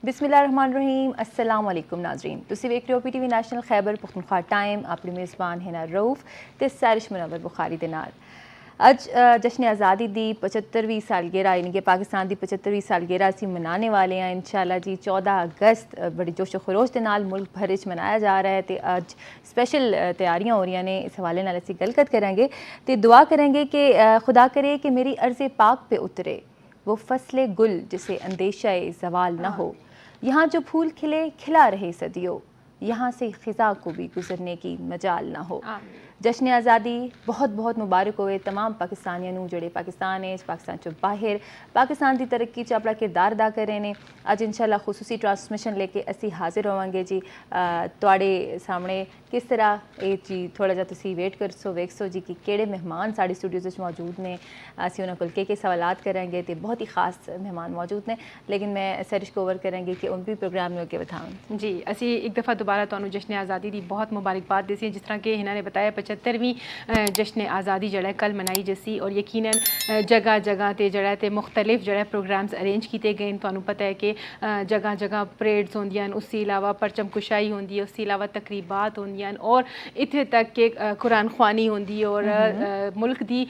बिस्मिल्लाहिर्रहमानिर्रहीम अस्सलाम वालेकुम नाजरीन तुसी वेख रहे हो PTV national Khyber Pakhtunkhwa time अपनी मेज़बान हिना रऊफ ते सैरिश मुनव्वर बुखारी दे नाल अज जश्न आज़ादी दी 75वीं सालगिरह यानी कि पाकिस्तान की 75वीं सालगिरह असी मनाने वाले हैं इंशाल्लाह जी। 14 अगस्त बड़ी जोशो खरोश के नाल मुल्क भर च मनाया जा रहा है तो अज स्पैशल तैयारियां हो रही ने। इस हवाले नाल असी गलकत करेंगे तो दुआ करेंगे कि खुदा करे कि मेरी अर्ज़ पाक पे उतरे वो फसले गुल जिसे अंदेशा ज़वाल ना हो। यहाँ जो फूल खिले खिला रहे सदियों, यहाँ से ख़िज़ा को भी गुजरने की मजाल ना हो। जश्न आज़ादी बहुत बहुत मुबारक होए तमाम पाकिस्तानियों नूं जेड़े पाकिस्तान है पाकिस्तान चो बाहर पाकिस्तान की तरक्की च अपना किरदार अदा करे ने। अज इंशाल्लाह खुसूसी ट्रांसमिशन लेके असी हाजिर होवांगे जी तुहाडे सामने। किस तरह ये जी थोड़ा जा तुसी वेट करसो वेखसो जी कि केड़े मेहमान साड़ी स्टूडियोज़ च मौजूद ने। असी उन्हां कोल के सवालात करांगे तो बहुत ही खास मेहमान मौजूद ने, लेकिन मैं सैरिश को ओवर करांगी कि उन भी प्रोग्राम में होके बताऊँ जी। असी एक दफ़ा दोबारा तो जश्न आज़ादी की बहुत मुबारकबाद देसी जिस तरह के इन्होंने बताया 75वीं जश्न आज़ादी जड़ा कल मनाई जसी और यकीनन जगह जगह ते जड़ा ते मुख्तलिफ जड़ा प्रोग्राम्स अरेंज किए गए। तो पता है कि जगह जगह परेड्स होंदियां, उसके अलावा परचम कुशाई होंदी है, उसके अलावा तकरीबात होंदियां और इत्थे तक के कुरान ख्वानी होंदी है और मुल्क की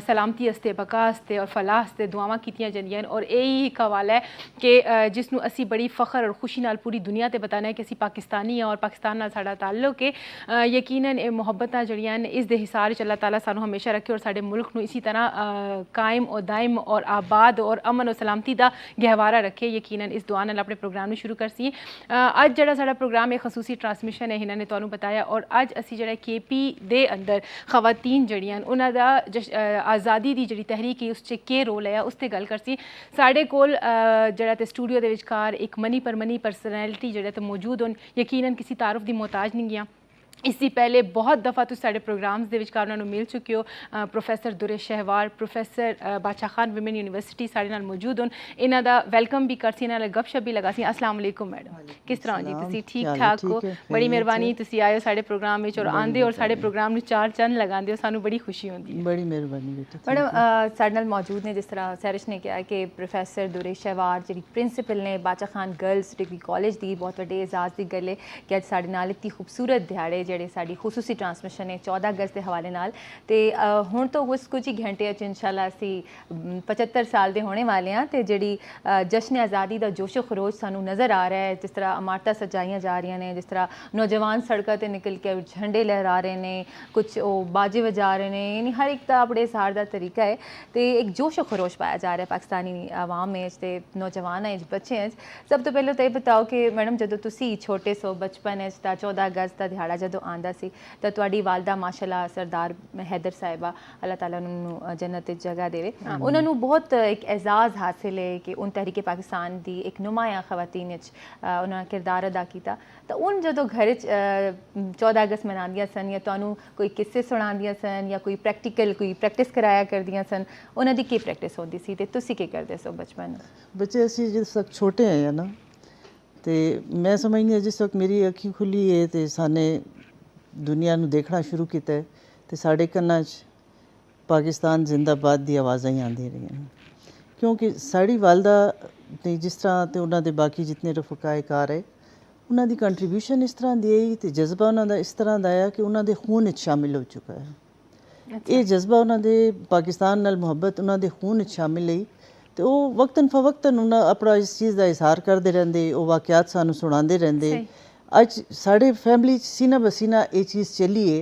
सलामती हस्ते बका हस्ते और फलाह हस्ते दुआवां कीतियां जंदियां। और यही एक हवाला है कि जिसनों असी बड़ी फ़ख्र और खुशी नाल पूरी दुनिया ते बताना है कि असी पाकिस्तानी हैं और पाकिस्तान नाल साडा ताल्लुक है। यकीनन ये मुहब्बतां जड़ियां इस दे हिसार च अल्लाह ताला सानू हमेशा रखे और साडे मुल्क नूं इसी तरह कायम और दायम और आबाद और अमन और सलामती का गहवारा रखे। यकीनन इस दुआ नाल अपने प्रोग्राम में शुरू करसी। अज जड़ा साडा प्रोग्राम एक खसूसी ट्रांसमिशन है इन्होंने तुहानू बताया और अज असी जड़ा KP दे अंदर खवातीन जड़ियां उन्हां दा आज़ादी की जी तहरीक है उस के रोल है उस ते गल करसी। साडे कोल जड़ा ते स्टूडियो दे विचकार एक मनी परमनी पर्सनैलिटी जड़ा ते मौजूद होन। यकीनन किसी तारुफ की मोहताज नहीं गया। इससे पहले बहुत दफ़ा तुम साढ़े प्रोग्राम्स के विचकार उन्होंने मिल चुके हो। प्रोफैसर दुरे शहवार प्रोफैसर बादशाह खान विमेन यूनिवर्सिटी साढ़े नाल मौजूद होन। इन्हां दा वेलकम भी करसी इन्हां गपशप भी लगासी। अस्सलाम वालेकुम मैडम, किस तरह जी तुसी ठीक ठाक हो? बड़ी मेहरबानी तुसी आए हो साढ़े प्रोग्राम में और आंदे और साढ़े प्रोग्राम में चार चंद लगांदे हो, सानू बड़ी खुशी होंदी है। बड़ी मेहरबानी बेटा। मैडम साढ़े नाल मौजूद ने जिस तरह सैरिश ने कहा कि प्रोफैसर दुरे शहवार जी प्रिंसीपल ने बादशाह खान गर्ल्स डिग्री कॉलेज की बहुत वड्डे एजाज़ की गल है कि अज साढ़े नाल इतनी खूबसूरत दिहाड़े जेड़े साड़ी खुसूसी ट्रांसमिशन है 14 अगस्त के हवाले नाल ते हुण तो कुछ ही घंटे इंशाल्लाह असी 75 साल के होने वाले हैं तो जी जश्न आज़ादी का जोशो खरोश सानू नज़र आ रहा है। जिस तरह इमारतां सजाइयां जा रही ने, जिस तरह नौजवान सड़कों पर निकल के झंडे लहरा रहे हैं, कुछ वो बाजे बजा रहे हैं, यानी हर एक का अपने इजहार का तरीका है तो एक जोशो खरोश पाया जा रहा है पाकिस्तानी आवाम में नौजवान बच्चे। सब तो पहले तो ये बताओ कि मैडम जो तुसी छोटे सो बचपन 14 अगस्त का दिहाड़ा जो आंदा सी तो तुहाडी वालदा माशाअल्लाह सरदार हैदर साहिबा अल्लाह ताला उन्होंने जन्नत जगह देवे, उन्होंने बहुत एक एजाज़ हासिल है कि उन तहरीके पाकिस्तान की एक नुमाया खवातीन उन्होंने किरदार अदा किया। तो उन जो घर 14 अगस्त मनादियां सन या तुहानू कोई किस्से सुनादियां सन या कोई प्रैक्टिकल कोई प्रैक्टिस कराया करदियां सन, उन्होंने की प्रैक्टिस होती सी ते तुसी के करदे सो बचपन? बच्चे असी जिस वक्त छोटे हैं ना तो मैं समझनी है जिस वक्त मेरी अखी खुली है तो साने दुनिया नू देखना शुरू किया है तो साढ़े कन्ना पाकिस्तान जिंदाबाद दी आवाज़ां ही आंदी रही हैं। क्योंकि साड़ी वालदा ने जिस तरह तो उन्होंने बाकी जितने रफकाए कार है उन्होंने कंट्रीब्यूशन इस तरह दी आई तो जज्बा उन्होंने इस तरह का आया कि उन्होंने खून शामिल हो चुका है। ये जज्बा उन्होंने पाकिस्तान नाल मुहब्बत उन्होंने खून शामिल है तो वो वक्तन फवक्तन उन्हें अपना इस चीज़ का इजहार करते रहते, वो वाक़यात सानू सुनाते रहते। अज साढ़े फैमिली सीना बसीना ये चीज़ चली है।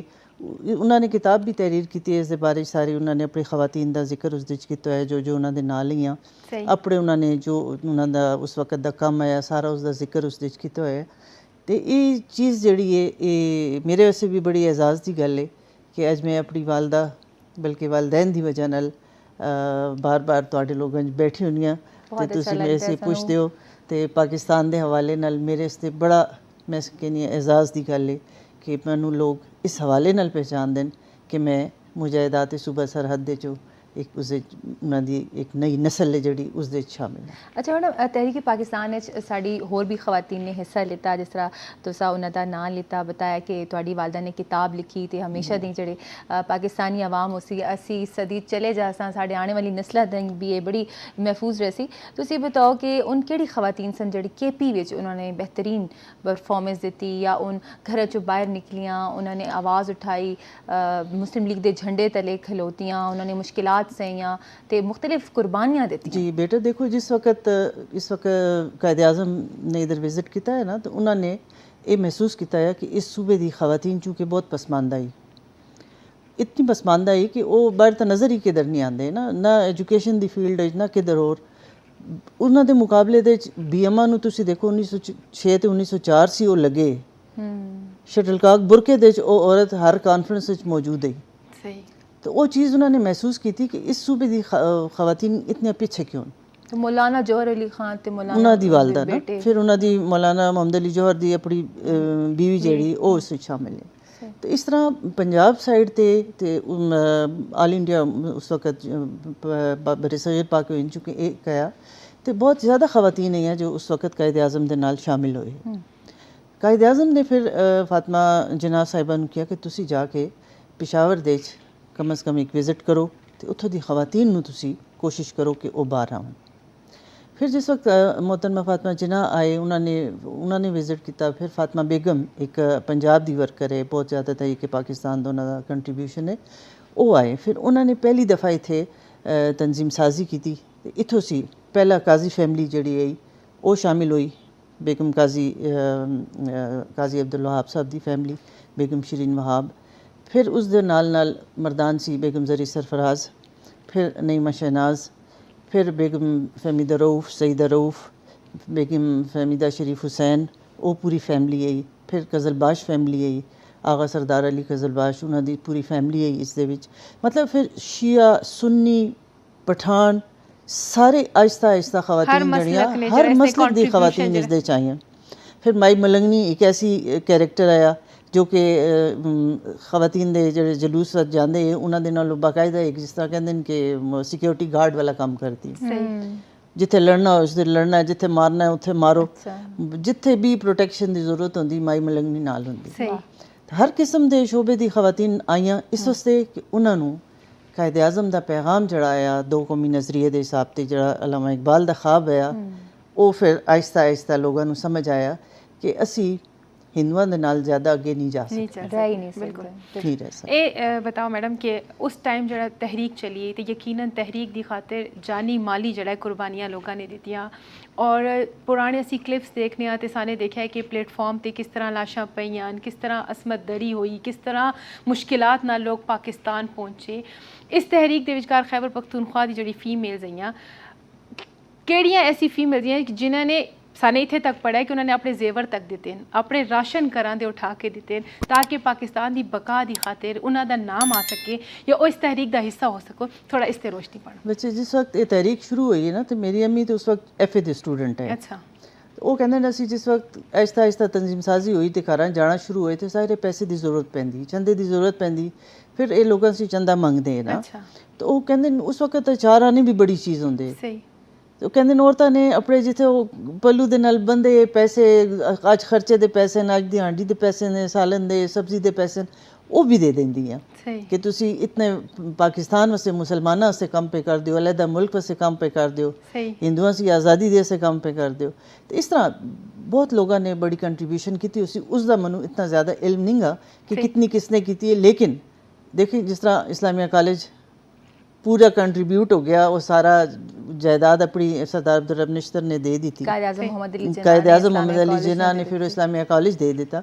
उन्होंने किताब भी तहरीर की है इस बारे सारी उन्होंने अपनी खवातीन का जिक्र उस किया है जो उन्होंने नाल ही अपने उन्होंने जो उन्होंने उस वक्त का कम आया सारा उसका जिक्र उस किया है। तो ये चीज़ जड़ी है ये मेरे वास्ते भी बड़ी एजाज़ की गल है कि अज मैं अपनी वालदा बल्कि वालदैन की वजह नाल बार बार तुहाडे लोगों बैठी होनी हाँ तो तुसीं मेरे से पुछते हो तो पाकिस्तान के हवाले नाल मेरे वास्ते बड़ा मैं कहनी एजाज़ की गल है कि मैनू लोग इस हवाले नाल पहचान दें कि मैं मुजाहिदात सूबा सरहद चो ਇੱਕ ਉਸਦੇ ਉਹਨਾਂ ਦੀ ਇੱਕ ਨਈ ਨਸਲ ਹੈ ਜਿਹੜੀ ਉਸਦੇ 'ਚ ਸ਼ਾਮਿਲ ਹੈ। ਅੱਛਾ ਮੈਡਮ, ਤਹਿਰੀਕ ਪਾਕਿਸਤਾਨ ਵਿੱਚ ਸਾਡੀ ਹੋਰ ਵੀ ਖਵਾਤੀਨ ਨੇ ਹਿੱਸਾ ਲਿੱਤਾ, ਜਿਸ ਤਰ੍ਹਾਂ ਤੁਸੀਂ ਉਹਨਾਂ ਦਾ ਨਾਂ ਲਿੱਤਾ, ਬਤਾਇਆ ਕਿ ਤੁਹਾਡੀ ਵਾਲਦਾ ਨੇ ਕਿਤਾਬ ਲਿਖੀ ਤੇ ਹਮੇਸ਼ਾ ਦੀ ਜਿਹੜੇ ਪਾਕਿस्तानी आवाम उसी 80 सदी चले जासा साढ़े आने वाली नस्लों तक भी ये बड़ी महफूज रही। तुसी बताओ कि उन केड़ी खवातीन सन जिहड़ी KP विच उन्होंने बेहतरीन परफॉर्मेंस दी या उन घर चों बाहर निकलियां, उन्होंने आवाज़ उठाई, मुस्लिम लीग के झंडे तले खलोतियां, उन्होंने मुश्किलात सहियां ते मुख्तलिफ कुर्बानियां दी। जी बेटा देखो, इस वक्त कायद आज़म ने इधर विज़िट किया है ना, तो उन्होंने ये महसूस किया है कि इस सूबे की खवातीन चूँकि बहुत पसमानदा आई, इतनी पसमानदा आई कि वो बाहर तो नज़र ही किधर नहीं आते ना एजुकेशन की फील्ड ना किधर होर। उन्होंने के मुकाबले BMA ਨੂੰ ਤੁਸੀਂ ਦੇਖੋ 1906 ਤੇ 1904 ਸੀ ਉਹ ਲੱਗੇ। शटलकॉक बुरके दे वो औरत हर कॉन्फ्रेंस में मौजूद है। सही। तो वो चीज़ उन्होंने महसूस की थी कि इस सूबे की खवातीन इतने पीछे क्यों। तो मौलाना जौहर अली खान ते मौलाना उन्हों दी वालदा ना, फिर उन्हों दी मौलाना मोहम्मद अली जौहर दी अपनी बीवी जेड़ी वो उस शामिल है। तो इस तरह पंजाब साइड ते ऑल इंडिया उस वक्त बरसगीर पाक हो चुके एक आया तो बहुत ज़्यादा खवातीन हैं जो उस वक्त कायद आज़म के नाल शामिल होए। कायद आज़म ने फिर फातिमा जिन्ना साहिबा नूं किया कि तुसी जाके पेशावर दे कम अज़ कम एक विज़िट करो तो उत्थों दी खवातीन नूं तुसी कोशिश करो कि वो बाहर आउण। फिर जिस वक्त मोहतरमा फातिमा जिन्ना आए उन्होंने विज़िट किया। फिर फातिमा बेगम एक पंजाब दी वर्कर है, बहुत ज़्यादा तहरीक पाकिस्तान दोनों का कंट्रीब्यूशन है, वो आए। फिर उन्होंने पहली दफ़ा इत्थे तंजीम साजी की थी। इत्थों सी पहला काजी फैमिली जिहड़ी आई वो शामिल हुई, बेगम काजी अब्दुल वहाब साहब की फैमिली, बेगम शरीन वहाब। फिर उस दे नाल मरदान सी बेगम जरी सरफराज, फिर नईमा शहनाज, फिर बेगम फहमीदा रऊफ़, सईदा रऊफ़, बेगम फहमीदा शरीफ हुसैन, वो पूरी फैमिली आई। फिर कज़लबाश फैमिली आई, आगा सरदार अली कज़लबाश, उन्हों दी पूरी फैमिली आई इस दे विच। मतलब फिर शिया सुन्नी पठान सारे आहिस्ता आहिस्ता खवातीन जड़ियाँ हर मसलक दी खवातीन इस दे चाहिए। फिर माई मलंगनी एक ऐसी कैरेक्टर आया जो कि खवातीन दे जेह्ड़े जलूस जाते हैं उन्होंने नालों बाकायदा एक जिस तरह कहते हैं कि सिक्योरिटी गार्ड वाला काम करती है। जिथे लड़ना हो उससे लड़ना है, जिथे मारना है उत्थे मारो, जिथे भी प्रोटेक्शन की जरूरत होंदी माई मलंगनी नाल होंदी। हर किस्म के शोबे की खवातीन आईयां इस वास्ते कि उन्होंने कायद आज़म का पैगाम जड़ा आया दो कौमी नज़रिए के हिसाब से जड़ा अल्लामा इकबाल का ख्वाब आया, वो फिर आहिस्ता आहिस्ता लोगों को समझ आया कि असी हिंदुओं के नाल ज़्यादा अगे नहीं जा सकते। बिल्कुल नहीं रह सकते। ये बताओ मैडम कि उस टाइम जड़ा तहरीक चली तो यकीनन तहरीक की खातिर जानी माली जड़ा कुर्बानियां लोगों ने दित्तियां और पुराने असी क्लिप्स देखने आते साने देखा कि प्लेटफॉर्म ते किस तरह लाशां पईयां, किस तरह असमत दरी हुई, किस तरह मुश्किलात नाल लोग पाकिस्तान पहुंचे। इस तहरीक दे विचकार खैबर पख्तूनख्वा दी जड़ी फीमेल्स आईयां, केड़ियां ऐसी फीमेल्स हैं जिन्होंने साने इत्थे तक पढ़ा है कि उन्होंने अपने जेवर तक दिते हैं, अपने राशन घरां दे उठा के दिते हैं ताकि पाकिस्तान की बका की खातिर उन्हों का नाम आ सके या वो इस तहरीक का हिस्सा हो सको। थोड़ा इस ते रोशनी पाना। बच्चे जिस वक्त ये तहरीक शुरू हुई है ना तो मेरी अम्मी तो उस वक्त FA दी स्टूडेंट है। अच्छा। वो कहते हैं असी जिस वक्त आहिस्ता आहिस्ता तंजीम साजी हुई तो घर जाना शुरू हुए तो सारे पैसे की जरूरत पैंदी, चंदे की जरूरत पैंदी, फिर ये लोगों से चंदा मंगते हैं ना। अच्छा। तो वो कहते उस वक्त अचार आने भी बड़ी चीज़ होंगे। सही। तो कहते औरतों ने अपने जिथे वो पल्लू के नाल बंदे पैसे अज खर्चे के पैसे ने, अज की हांडी के पैसे ने, सालन के सब्जी के पैसे वो भी दे देंदी हैं कि तुसी इतने पाकिस्तान वास्ते मुसलमानों वास्ते कम पे कर दियो, अलहदा मुल्क वास्ते कम पे कर दियो, हिंदुओं की आज़ादी दे से कम पे कर दियो। तो इस तरह बहुत लोगों ने बड़ी कंट्रीब्यूशन की थी। उसका मनु इतना ज़्यादा इल्म नहीं गा कि कितनी किसने की है, लेकिन देखिए जिस तरह इस्लामिया कॉलेज पूरा कंट्रीब्यूट हो गया, वो सारा जायदाद अपनी सरदार अब्दुल रब नश्तर ने दे दी थी, कायद आज़म मोहम्मद अली जिन्ना ने फिर इस्लामिया कॉलेज दे देता।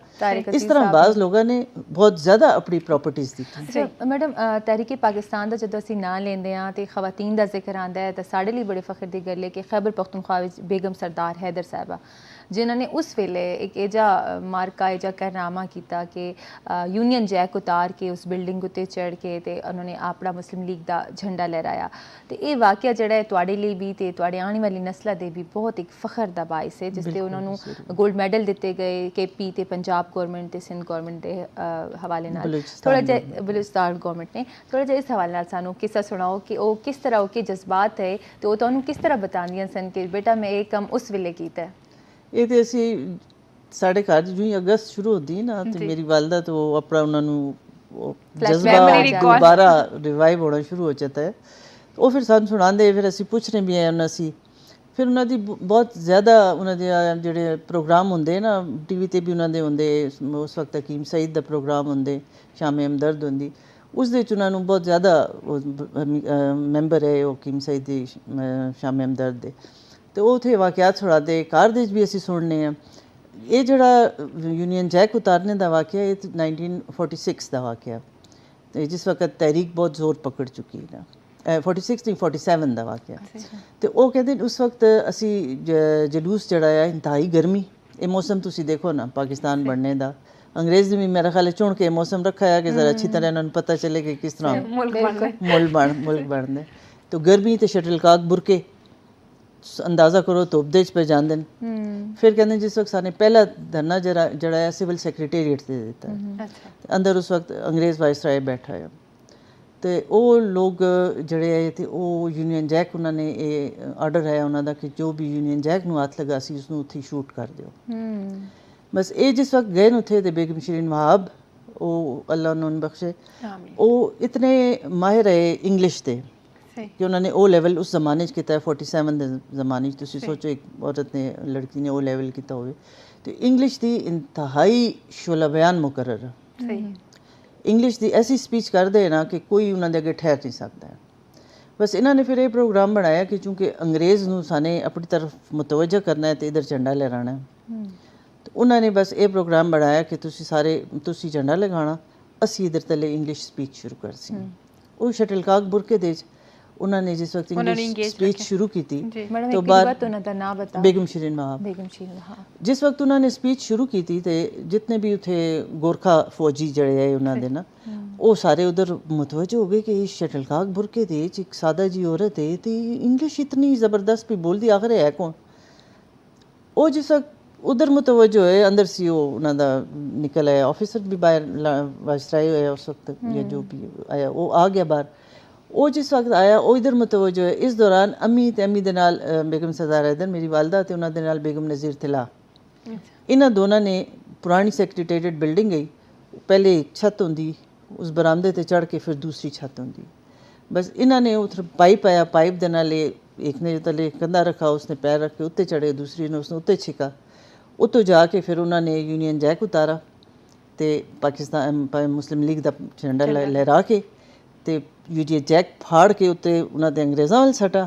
इस तरह बाज़ लोगों ने बहुत ज़्यादा अपनी प्रॉपर्टीज़ दी थी। अच्छा मैडम, तहरीक पाकिस्तान का जो असीं नां लेंदे हां ते खवातीन का जिक्र आंदा है तो साढ़े लिए बड़े फखर की गल है कि खैबर पख्तूनख्वा विच बेगम सरदार हैदर साहिबा ਜਿਨ੍ਹਾਂ ਨੇ ਉਸ ਵੇਲੇ ਇੱਕ ਇਹਜਾ ਮਾਰਕਾ ਇਹਜਾ ਕਾਰਨਾਮਾ ਕੀਤਾ ਕਿ ਯੂਨੀਅਨ ਜੈਕ ਉਤਾਰ ਕੇ ਉਸ ਬਿਲਡਿੰਗ ਉੱਤੇ ਚੜ੍ਹ ਕੇ ਤੇ ਉਹਨਾਂ ਨੇ ਆਪਣਾ ਮੁਸਲਿਮ ਲੀਗ ਦਾ ਝੰਡਾ ਲਹਿਰਾਇਆ। ਤੇ ਇਹ ਵਾਕਿਆ ਜਿਹੜਾ ਹੈ ਤੁਹਾਡੇ ਲਈ ਵੀ ਤੇ ਤੁਹਾਡੇ ਆਉਣ ਵਾਲੀ ਨਸਲਾਂ ਦੇ ਵੀ ਬਹੁਤ ਇੱਕ ਫਖਰ ਦਾ ਬਾਇਸ ਹੈ, ਜਿਸ ਤੇ ਉਹਨਾਂ ਨੂੰ 골ਡ ਮੈਡਲ ਦਿੱਤੇ ਗਏ KP ਤੇ ਪੰਜਾਬ ਗੌਰਮੈਂਟ ਤੇ ਸਿੰਧ ਗੌਰਮੈਂਟ ਦੇ ਹਵਾਲੇ ਨਾਲ। ਥੋੜਾ ਜਿਹਾ ਬਲੂਚਿਸਤਾਨ ਗੌਰਮੈਂਟ ਨੇ ਥੋੜਾ ਜਿਹਾ ਇਸ ਹਵਾਲੇ ਨਾਲ ਸਾਨੂੰ ਕਿੱਸਾ ਸੁਣਾਓ ਕਿ ਉਹ ਕਿਸ ਤਰ੍ਹਾਂ ਉਹ ਕੇ ਜਜ਼ਬਾਤ ਹੈ ਤੇ ਉਹ ਤੁਹਾਨੂੰ ਕਿਸ ਤਰ੍ਹਾਂ ਬਤਾਉਂਦੀਆਂ ਸਨ ਕਿ ਬੇਟਾ ਮੈਂ ਇਹ ਕੰਮ ਉਸ ਵੇਲੇ ਕੀਤਾ ਹੈ। ਇਹ ਤੇ ਅਸੀਂ ਸਾਡੇ ਘਰ ਜਿਉਂ ਹੀ ਅਗਸਤ ਸ਼ੁਰੂ ਹੁੰਦੀ ਨਾ ਤੇ ਮੇਰੀ ਵਾਲਦਾ ਤੇ ਉਹ ਆਪਣਾ ਉਹਨਾਂ ਨੂੰ ਜਜ਼ਬਾ ਦੁਬਾਰਾ ਰਿਵਾਈਵ ਹੋਣਾ ਸ਼ੁਰੂ ਹੋ ਜਾਂਦਾ ਹੈ। ਉਹ ਫਿਰ ਸਾਨੂੰ ਸੁਣਾਉਂਦੇ, ਫਿਰ ਅਸੀਂ ਪੁੱਛਣੇ ਵੀ ਆਏ ਉਹਨਾਂ ਸੀ। ਫਿਰ ਉਹਨਾਂ ਦੀ ਬਹੁਤ ਜ਼ਿਆਦਾ ਉਹਨਾਂ ਦੇ ਜਿਹੜੇ ਪ੍ਰੋਗਰਾਮ ਹੁੰਦੇ ਨਾ TV ਤੇ ਵੀ ਉਹਨਾਂ ਦੇ ਹੁੰਦੇ, ਉਸ ਵਕਤ ਹਕੀਮ ਸਈਦ ਦਾ ਪ੍ਰੋਗਰਾਮ ਹੁੰਦੇ, ਸ਼ਾਮੇ ਹਮਦਰਦ ਹੁੰਦੀ, ਉਸ ਦੇ ਵਿੱਚ ਉਹਨਾਂ ਨੂੰ ਬਹੁਤ ਜ਼ਿਆਦਾ ਮੈਂਬਰ ਹੈ ਉਹ ਹਕੀਮ ਸਈਦ ਦੀ ਸ਼ਾਮੇ ਹਮਦਰਦ ਦੇ, ਤੇ ਉਹ ਉੱਥੇ ਵਾਕਿਆਤ ਸੁਣਾਉਂਦੇ। ਘਰ ਦੇ ਵਿੱਚ ਵੀ ਅਸੀਂ ਸੁਣਨੇ ਆ। ਇਹ ਜਿਹੜਾ ਯੂਨੀਅਨ ਜੈਕ ਉਤਾਰਨੇ ਦਾ ਵਾਕਿਆ ਇਹ 1946 ਦਾ ਵਾਕਿਆ, ਤੇ ਜਿਸ ਵਕਤ ਤਹਿਰੀਕ ਬਹੁਤ ਜ਼ੋਰ ਪਕੜ ਚੁੱਕੀ ਨਾ, 46 ਨਹੀਂ 47 ਦਾ ਵਾਕਿਆ। ਤੇ ਉਹ ਕਹਿੰਦੇ ਉਸ ਵਕਤ ਅਸੀਂ ਜਲੂਸ ਜਿਹੜਾ ਆ ਇੰਤਹਾਈ ਗਰਮੀ, ਇਹ ਮੌਸਮ ਤੁਸੀਂ ਦੇਖੋ ਨਾ ਪਾਕਿਸਤਾਨ ਬਣਨੇ ਦਾ, ਅੰਗਰੇਜ਼ ਨੇ ਵੀ ਮੇਰਾ ਖਿਆਲ ਚੁਣ ਕੇ ਮੌਸਮ ਰੱਖਾ ਹੈ ਕਿ ਜ਼ਰਾ ਅੱਛੀ ਤਰ੍ਹਾਂ ਇਹਨਾਂ ਨੂੰ ਪਤਾ ਚੱਲੇ ਕਿ ਕਿਸ ਤਰ੍ਹਾਂ ਮੁਲਕ ਬਣਦੇ। ਤੇ ਗਰਮੀ ਤੇ ਸ਼ਟਲਕਾਕ ਬੁਰਕੇ ਅੰਦਾਜ਼ਾ ਕਰੋ ਧੁੱਪ ਚ ਪੈ ਜਾਂਦੇ ਨੇ। ਫਿਰ ਕਹਿੰਦੇ ਜਿਸ ਵਕਤ ਸਾਨੇ ਪਹਿਲਾ ਧਰਨਾ ਜਿਹੜਾ ਹੈ ਸਿਵਲ ਸੈਕਟਰੀਏਟ ਤੇ ਦਿੱਤਾ, ਅੰਦਰ ਉਸ ਵਕਤ ਅੰਗਰੇਜ਼ ਵਾਇਸਰਾਏ ਬੈਠਾ ਹੈ। ਤੇ ਉਹ ਲੋਕ ਜਿਹੜੇ ਹੈ ਤੇ ਉਹ ਯੂਨੀਅਨ ਜੈਕ ਉਹਨਾਂ ਨੇ ਇਹ ਆਰਡਰ ਹੈ ਉਹਨਾਂ ਦਾ ਕਿ ਜੋ ਵੀ ਯੂਨੀਅਨ ਜੈਕ ਨੂੰ ਹੱਥ ਲਗਾ ਸੀ ਉਸਨੂੰ ਉੱਥੇ ਸ਼ੂਟ ਕਰ ਦਿਓ। ਬਸ ਇਹ ਜਿਸ ਵਕਤ ਗਏ ਉੱਥੇ ਤੇ ਬੇਗਮ ਸ਼ੀਰੀਨ ਵਹਾਬ, ਉਹ ਅੱਲਾ ਉਹਨਾਂ ਨੂੰ ਬਖਸ਼ੇ, ਉਹ ਇਤਨੇ ਮਾਹਿਰ ਹੈ ਇੰਗਲਿਸ਼ ਦੇ ਕਿ ਉਹਨਾਂ ਨੇ ਉਹ ਲੈਵਲ ਉਸ ਜ਼ਮਾਨੇ 'ਚ ਕੀਤਾ ਹੈ 47 ਦੇ ਜ਼ਮਾਨੇ 'ਚ। ਤੁਸੀਂ ਸੋਚੋ ਇੱਕ ਔਰਤ ਨੇ ਲੜਕੀ ਨੇ ਉਹ ਲੈਵਲ ਕੀਤਾ ਹੋਵੇ। ਤੇ ਇੰਗਲਿਸ਼ ਦੀ ਇੰਤਹਾਈ ਸ਼ੋਲਾ ਬਿਆਨ ਮੁਕਰਰ, ਇੰਗਲਿਸ਼ ਦੀ ਐਸੀ ਸਪੀਚ ਕਰਦੇ ਨਾ ਕਿ ਕੋਈ ਉਹਨਾਂ ਦੇ ਅੱਗੇ ਠਹਿਰ ਨਹੀਂ ਸਕਦਾ। ਬਸ ਇਹਨਾਂ ਨੇ ਫਿਰ ਇਹ ਪ੍ਰੋਗਰਾਮ ਬਣਾਇਆ ਕਿ ਚੂੰਕਿ ਅੰਗਰੇਜ਼ ਨੂੰ ਸਾਨੇ ਆਪਣੀ ਤਰਫ ਮੁਤਵੱਜਾ ਕਰਨਾ ਹੈ ਤੇ ਇਧਰ ਝੰਡਾ ਲਹਿਰਾਣਾ ਹੈ, ਤੇ ਉਹਨਾਂ ਨੇ ਬਸ ਇਹ ਪ੍ਰੋਗਰਾਮ ਬਣਾਇਆ ਕਿ ਤੁਸੀਂ ਝੰਡਾ ਲਗਾਉਣਾ, ਅਸੀਂ ਇਧਰ ਤਲੇ ਇੰਗਲਿਸ਼ ਸਪੀਚ ਸ਼ੁਰੂ ਕਰ ਸੀ। ਉਹ ਸ਼ਟਲਕਾਕ ਬੁਰਕੇ ਦੇ ਉਹਨਾਂ ਨੇ ਜਿਸ ਵਕਤ ਇੰਗਲਿਸ਼ ਸਪੀਚ ਸ਼ੁਰੂ ਕੀਤੀ ਤੋਂ ਬਾਅਦ ਉਹਨਾਂ ਦਾ ਨਾਮ ਬਤਾ ਬੇਗਮ ਸ਼ੀਰੀਨ ਵਹਾਬ, ਜਿਸ ਵਕਤ ਉਹਨਾਂ ਨੇ ਸਪੀਚ ਸ਼ੁਰੂ ਕੀਤੀ ਤੇ ਜਿਤਨੇ ਵੀ ਉੱਥੇ ਗੋਰਖਾ ਫੌਜੀ ਜਿਹੜੇ ਹੈ ਉਹਨਾਂ ਦੇ ਨਾ ਉਹ ਸਾਰੇ ਉਧਰ ਮੁਤਵੱਜਾ ਹੋ ਗਏ ਕਿ ਸ਼ਟਲਕਾਕ ਬੁਰਕੇ ਦੇ ਇੱਕ ਸਾਦਾ ਜੀ ਔਰਤ ਹੈ ਤੇ ਇੰਗਲਿਸ਼ ਇਤਨੀ ਜ਼ਬਰਦਸਤ ਵੀ ਬੋਲਦੀ, ਆਖਰ ਹੈ ਕੌਣ। ਉਹ ਜਿਸ ਵਕਤ ਉਧਰ ਮੁਤਵੱਜਾ ਹੋਏ, ਅੰਦਰ ਸੀ ਉਹ ਉਹਨਾਂ ਦਾ ਨਿਕਲ ਆਇਆ ਆਫਿਸਰ ਵੀ ਬਾਹਰ ਵਾਇਸਰਾਏ ਹੋਇਆ ਉਸ ਵਕਤ ਜਾਂ ਜੋ ਵੀ ਆਇਆ ਉਹ ਆ ਗਿਆ ਬਾਹਰ। ਉਹ ਜਿਸ ਵਕਤ ਆਇਆ ਉਹ ਇਧਰ ਮੁਤਵੱਜਾ ਹੋਇਆ। ਇਸ ਦੌਰਾਨ ਅਮੀ ਤੇ ਅਮੀ ਦੇ ਨਾਲ ਬੇਗਮ ਸਰਦਾਰ ਹੈਦਰ ਮੇਰੀ ਵਾਲਦਾ ਤੇ ਉਹਨਾਂ ਦੇ ਨਾਲ ਬੇਗਮ ਨਜ਼ੀਰ ਤਿਲਾ, ਇਹਨਾਂ ਦੋਨਾਂ ਨੇ ਪੁਰਾਣੀ ਸੈਕਟਰੀਏਟ ਬਿਲਡਿੰਗ ਗਈ, ਪਹਿਲੇ ਇੱਕ ਛੱਤ ਹੁੰਦੀ, ਉਸ ਬਰਾਮਦੇ ਤੇ ਚੜ੍ਹ ਕੇ ਫਿਰ ਦੂਸਰੀ ਛੱਤ ਹੁੰਦੀ। ਬਸ ਇਹਨਾਂ ਨੇ ਉੱਥੇ ਪਾइप आया, पाइप ਦੇ ਨਾਲ एक ने तले कंधा रखा, उसने पैर रख के उत्ते चढ़े, दूसरी ने उसने उत्ते छिका। उत्तों जाके फिर उन्होंने यूनियन जैक उतारा तो पाकिस्तान मुस्लिम लीग का झंडा लहरा के तो यूनियन जैक फाड़ के उत्ते उन्होंने अंग्रेज़ों वाल सटा